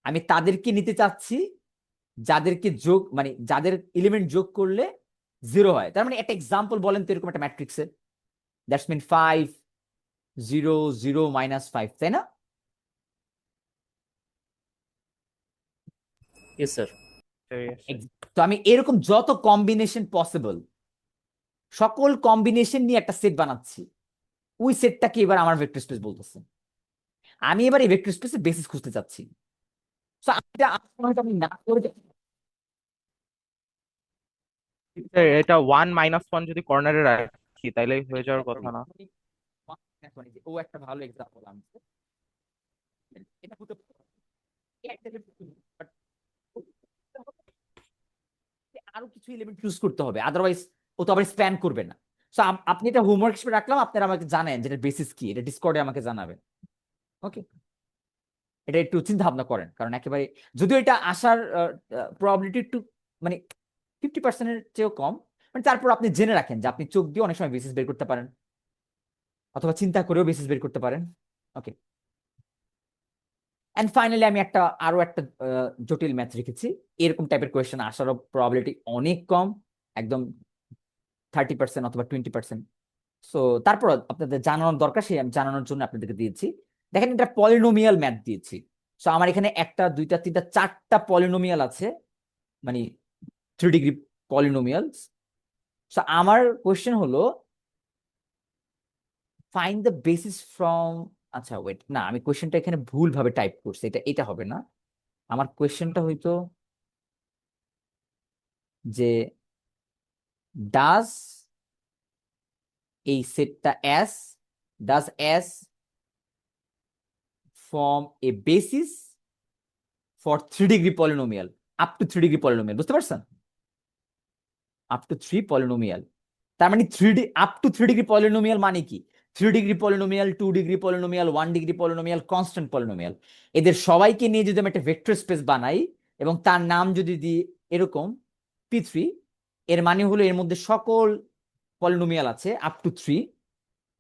আমি তাদেরকে নিতে চাচ্ছি যাদেরকে যোগ, মানে যাদের এলিমেন্ট যোগ করলে 0 হয়। তার মানে একটা এক্সাম্পল বলেন তো এরকম একটা ম্যাট্রিক্সের, দ্যাটস মিন 5 0 0 -5, তাই না? Yes sir. তো আমি এরকম যত কম্বিনেশন পসিবল সকল কম্বিনেশন নিয়ে একটা সেট বানাচ্ছি, ওই সেটটাকে এবার আমার ভেক্টর স্পেস বলতেছে। আমি এবার এই ভেক্টর স্পেসের বেসিস খুঁজতে চাচ্ছি। So, আমি না করে এটা 1 - 1 যদি কর্নারে রাখি তাইলে হয়ে যাওয়ার কথা না? ও একটা ভালো এক্সাম্পল আমি এটা হতে পারে। But আরো কিছু এলিমেন্ট চুজ করতে হবে, আদারওয়াইজ ও তো আবার স্প্যান করবে না। সো আপনি এটা হোমওয়ার্ক হিসেবে রাখলাম, আপনারা আমাকে জানেন যেটা বেসিস কি, এটা ডিসকর্ডে আমাকে জানাবেন। ওকে, এটা একটু চিন্তা ভাবনা করেন, কারণ একেবারে যদিও এটা আসার প্রবাবিলিটি একটু মানে 50%-এর চেয়েও কম, মানে তারপর আপনি জেনে রাখেন যে আপনি চোখ দিয়ে অনেক সময় বেসিস বের করতে পারেন, অথবা চিন্তা করেও বেসিস বের করতে পারেন। ওকে, এন্ড ফাইনালি আমি আরো একটা জটিল ম্যাথ রেখেছি। এরকম টাইপের কোয়েশ্চেন আসারও প্রবাবিলিটি অনেক কম, একদম 30% অথবা 20%। সো তারপর আপনাদের জানানোর দরকার, সেই আমি জানানোর জন্য আপনাদেরকে দিয়েছি। দেখেন এটা পলিনোমিয়াল ম্যাথ দিয়েছি। সো আমার এখানে 1 2 3 4টা পলিনোমিয়াল আছে, মানে 3 ডিগ্রি পলিনোমিয়ালস। সো আমার কোয়েশ্চেন হলো ফাইন্ড দ্য বেসিস ফ্রম, আচ্ছা ওয়েট, না আমি কোয়েশ্চেনটা এখানে ভুল ভাবে টাইপ করছি, এটা হবে না। আমার কোয়েশ্চেনটা হইতো যে ডাজ এই সেটটা S, does S form A basis for 3 degree polynomial, up to 3 degree polynomial, বুঝতে পারছেন? আপ টু 3 পলিনোমিয়াল, তার মানে 3D up to 3 degree polynomial মানে কি? 3 degree polynomial, 2 degree polynomial, 1 degree polynomial, constant polynomial, এদের সবাইকে নিয়ে যদি আমি একটা ভেক্টর স্পেস বানাই এবং তার নাম যদি দিই এরকম P3, এর মানে হলো এর মধ্যে সকল পলিনোমিয়াল আছে আপ টু 3,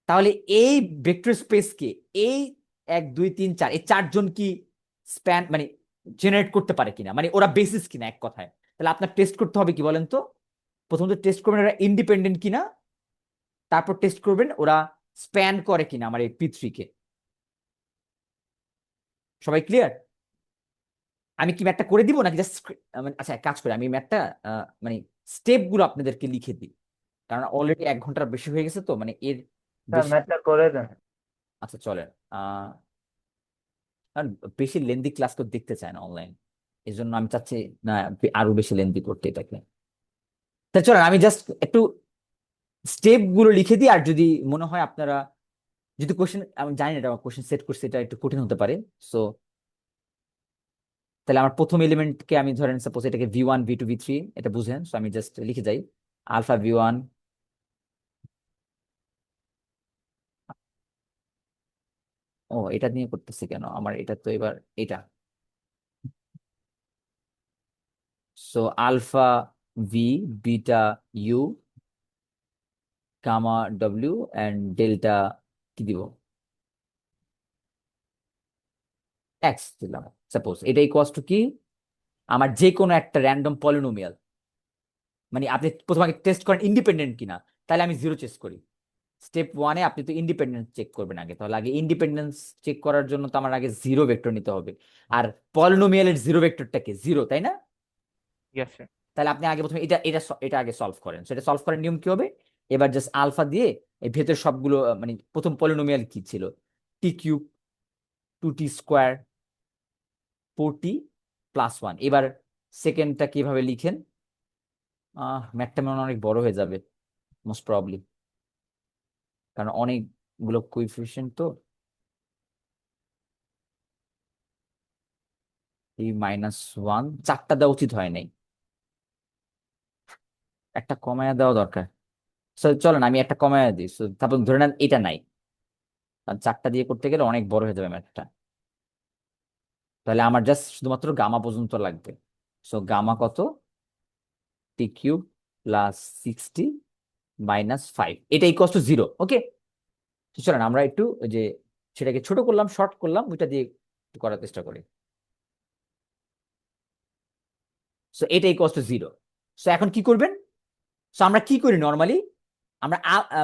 তাহলে এই ভেক্টর স্পেসকে এই 1 2 3 4 এই চারজন কি স্প্যান মানে জেনারেট করতে পারে কিনা, মানে ওরা বেসিস কিনা এক কথায়। তাহলে আপনার টেস্ট করতে হবে কি বলেন তো, প্রথমত টেস্ট করবেন ওরা ইন্ডিপেন্ডেন্ট কিনা, তারপর টেস্ট করবেন ওরা স্প্যান করে কিনা আমার এই P3 কে। সবাই ক্লিয়ার? আমি কি ম্যাথটা করে দিব নাকি জাস্ট, আচ্ছা এক কাজ করে আমি ম্যাথটা মানে স্টেপ গুলো আপনাদেরকে লিখে দিই, কারণ অলরেডি 1 ঘন্টার বেশি হয়ে গেছে, তো মানে এর বেশি। ম্যাথটা করে দেন। আচ্ছা চলেন, কারণ বেশি লেন্দি ক্লাস তো দেখতে চায় না অনলাইন, এই জন্য আমি চাচ্ছি না আরো বেশি লেন্দি করতে এটাকে। তা চলেন আমি জাস্ট একটু স্টেপ গুলো লিখে দিই, আর যদি মনে হয় আপনারা যদি কোশ্চেন, আমি জানি না এটা কোশ্চেন সেট করছে এটা একটু কঠিন হতে পারে, সো তাহলে আমার প্রথম এলিমেন্টকে আমি ধরেন সাপোজ এটাকে V1 V2 V3 এটা বুঝেন, সো আমি জাস্ট লিখে যাই আলফা V1, ও এটা নিয়ে করতেছি কেন, আমার এটা তো এবার এটা, so alpha V, beta U, gamma W and delta কি দিব, এক্স দিলাম। সাপোজ এটা ইকুয়ালস টু কি, আমার যে কোনো একটা র্যান্ডম পলিনোমিয়াল, মানে আপনি প্রথমে আগে টেস্ট করেন ইন্ডিপেন্ডেন্ট কিনা, তাহলে আমি 0 চেক করি। স্টেপ 1-এ আপনি তো ইন্ডিপেন্ডেন্স চেক করবেন আগে, তাহলে আগে ইন্ডিপেন্ডেন্স চেক করার জন্য তো আমার আগে 0 ভেক্টর নিতে হবে, আর পলিনোমিয়ালের 0 ভেক্টরটাকে 0, তাই না? Yes sir. তাহলে আপনি আগে প্রথমে এটা আগে সলভ করেন, সেটা সলভ করার নিয়ম কি হবে, এবার জাস্ট আলফা দিয়ে এই ভেতর সবগুলো মানে প্রথম পলিনোমিয়াল কি ছিল, T³ 2T² 4T + 1। এবার সেকেন্ডটা কিভাবে লিখেন, ম্যাথটা মনে হয় অনেক বড় হয়ে যাবে মোস্ট প্রবাবলি, কারণ অনেকগুলো কোইফিশিয়েন্ট তো। এই -1 4টা দেওয়া উচিত হয় নাই, একটা কমায়া দেওয়া দরকার। চলেন আমি একটা কমায়া দিই, তারপর ধরে নেন এটা নাই, কারণ 4টা দিয়ে করতে গেলে অনেক বড় হয়ে যাবে ম্যাথটা। তাহলে আমার জাস্ট শুধুমাত্র গামা পর্যন্ত লাগবে। সো গামা কত, টি কিউব প্লাস 60 মাইনাস 5, এটা ইকুয়ালস টু 0। ওকে, চলেন আমরা একটু ওই যে সেটাকে ছোট করলাম, শর্ট করলাম, ওইটা দিয়ে একটু করার চেষ্টা করি। সো এটা ইকুয়ালস টু 0। সো এখন কি করবেন? সো আমরা কি করি নর্মালি, আমরা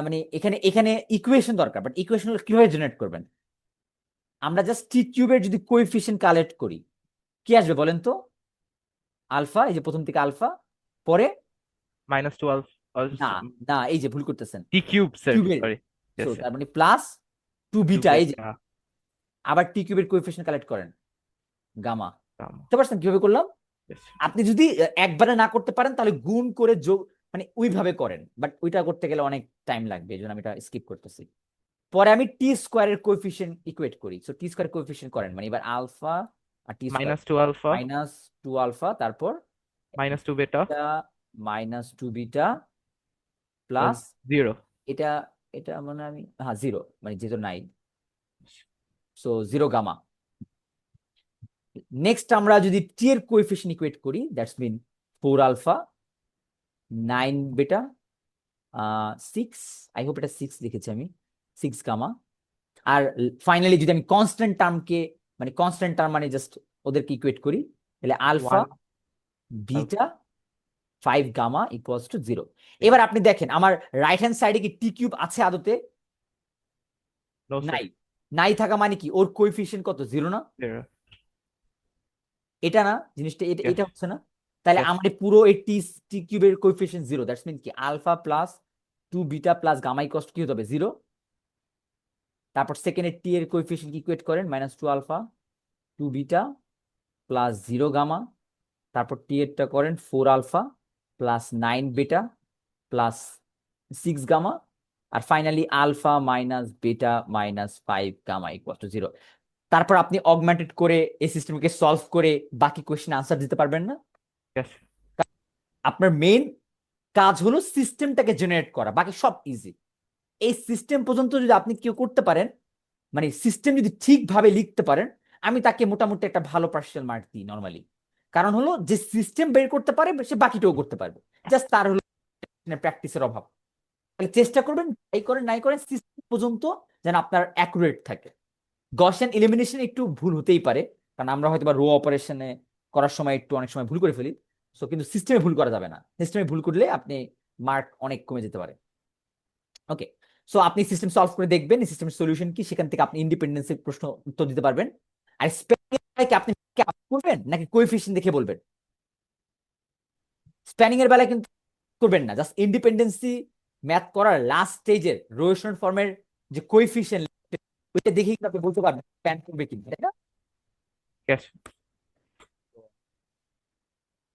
মানে এখানে এখানে ইকুয়েশন দরকার, বাট ইকুয়েশন কিভাবে জেনারেট করবেন? আমরা জাস্ট টি কিউবের যদি কোএফিসিয়েন্ট কালেক্ট করি, কি আসবে বলেন তো? আলফা, এই যে প্রথম থেকে আলফা, পরে -12 না না, এই যে ভুল করতেছেন, টি কিউব স্যার, কিউবের, সরি। সো তার মানে প্লাস 2 বিটা, এই যে বেটা আবার টি কিউবের কোএফিসিয়েন্ট কালেক্ট করেন, গামা। গামা। বুঝতে পারছেন কিভাবে করলাম? Yes. আপনি যদি একবারে না করতে পারেন তাহলে গুণ করে যোগ, মানে ওইভাবে করেন, বাট ওইটা করতে গেলে অনেক টাইম লাগবে, এই জন্য আমি এটা স্কিপ করতেছি। পরে আমি টি স্কোয়ারের কোএফিসিয়েন্ট ইকুয়েট করি, সো টি স্কোয়ার কোএফিসিয়েন্ট করেন, মানে এবার আলফা আর টি স্কোয়ার -2 আলফা -2 আলফা, তারপর -2 বেটা -2 বিটা প্লাস 0। এটা, এটা মানে আমি, হ্যাঁ 0, মানে যেহেতু নাই, সো 0 গামা। নেক্সট আমরা যদি টি এর কোএফিসিয়েন্ট ইকুয়েট করি, দ্যাটস মিন 4 আলফা 9 বেটা 6, আই হোপ এটা 6 লিখেছি আমি, 6 গামা। আর ফাইনালি যদি আমি কনস্ট্যান্ট টার্মকে, মানে কনস্ট্যান্ট টার্ম মানে জাস্ট ওদেরকে ইকুয়েট করি, তাহলে alpha 1 beta 5 gamma equals to 0। এবার আপনি দেখেন আমার রাইট হ্যান্ড সাইডে কি টি কিউব আছে আদতে? নো স্যার, নাই। নাই থাকা মানে কি, ওর কোএফিসিয়েন্ট কত, 0 না? 0। এটা না জিনিসটা, এটা Yes. এটা হচ্ছে না? তাহলে Yes. আমার এই পুরো এই টি টি কিউবের কোএফিসিয়েন্ট 0, দ্যাটস মিন কি alpha plus 2 beta plus gamma equals কি হতে হবে, 0। তারপর সেকেন্ডে টি এর কোএফিসিয়েন্ট ইকুয়েট করেন, -2 আলফা 2 বিটা প্লাস 0 গামা, তারপর টি এরটা করেন 4 alpha plus 9 beta plus 6 gamma, আর finally alpha minus beta minus 5 gamma equal to 0। তারপর আপনি অগমেন্টেড করে এই সিস্টেমকে সলভ করে বাকি কোশ্চেন আনসার দিতে পারবেন না? Yes. আপনার মেইন কাজ হলো সিস্টেমটাকে জেনারেট করা, বাকি সব ইজি। এই সিস্টেম পর্যন্ত যদি আপনি কেউ করতে পারেন, মানে সিস্টেম যদি ঠিকভাবে লিখতে পারেন, আমি তাকে মোটামুটি একটা ভালো পার্সিয়াল মার্ক দিই নর্মালি। কারণ হলো যে সিস্টেম বের করতে পারে সে বাকিটাও করতে পারবে, জাস্ট তার হলো প্র্যাকটিসের অভাব। তাহলে চেষ্টা করবেন, এই করেন নাই করেন, সিস্টেম পর্যন্ত যেন আপনার অ্যাকুরেট থাকে। গসিয়ান এলিমিনেশন একটু ভুল হতেই পারে, কারণ আমরা হয়তো বা রো অপারেশনে করার সময় একটু অনেক সময় ভুল করে ফেলি, সো কিন্তু সিস্টেমে ভুল করা যাবে না। সিস্টেমে ভুল করলে আপনি মার্ক অনেক কমে যেতে পারে। ওকে, সো আপনি সিস্টেম সলভ করে দেখবেন সিস্টেমের সলিউশন কি, সেখান থেকে আপনি ইন্ডিপেন্ডেন্সের প্রশ্ন উত্তর দিতে পারবেন। আর স্প্যানিং এর বেলায় কি আপনি করবেন নাকি কোএফিসিয়েন্ট দেখে বলবেন? স্প্যানিং এর বেলায় কিন্তু করবেন না, জাস্ট ইন্ডিপেন্ডেন্সি ম্যাথ করার লাস্ট স্টেজের রোটেশন ফর্মের যে কোএফিসিয়েন্ট, ওইটা দেখেই কিন্তু আপনি বলতে পারবেন স্প্যান করবে কিনা, তাই না? Yes.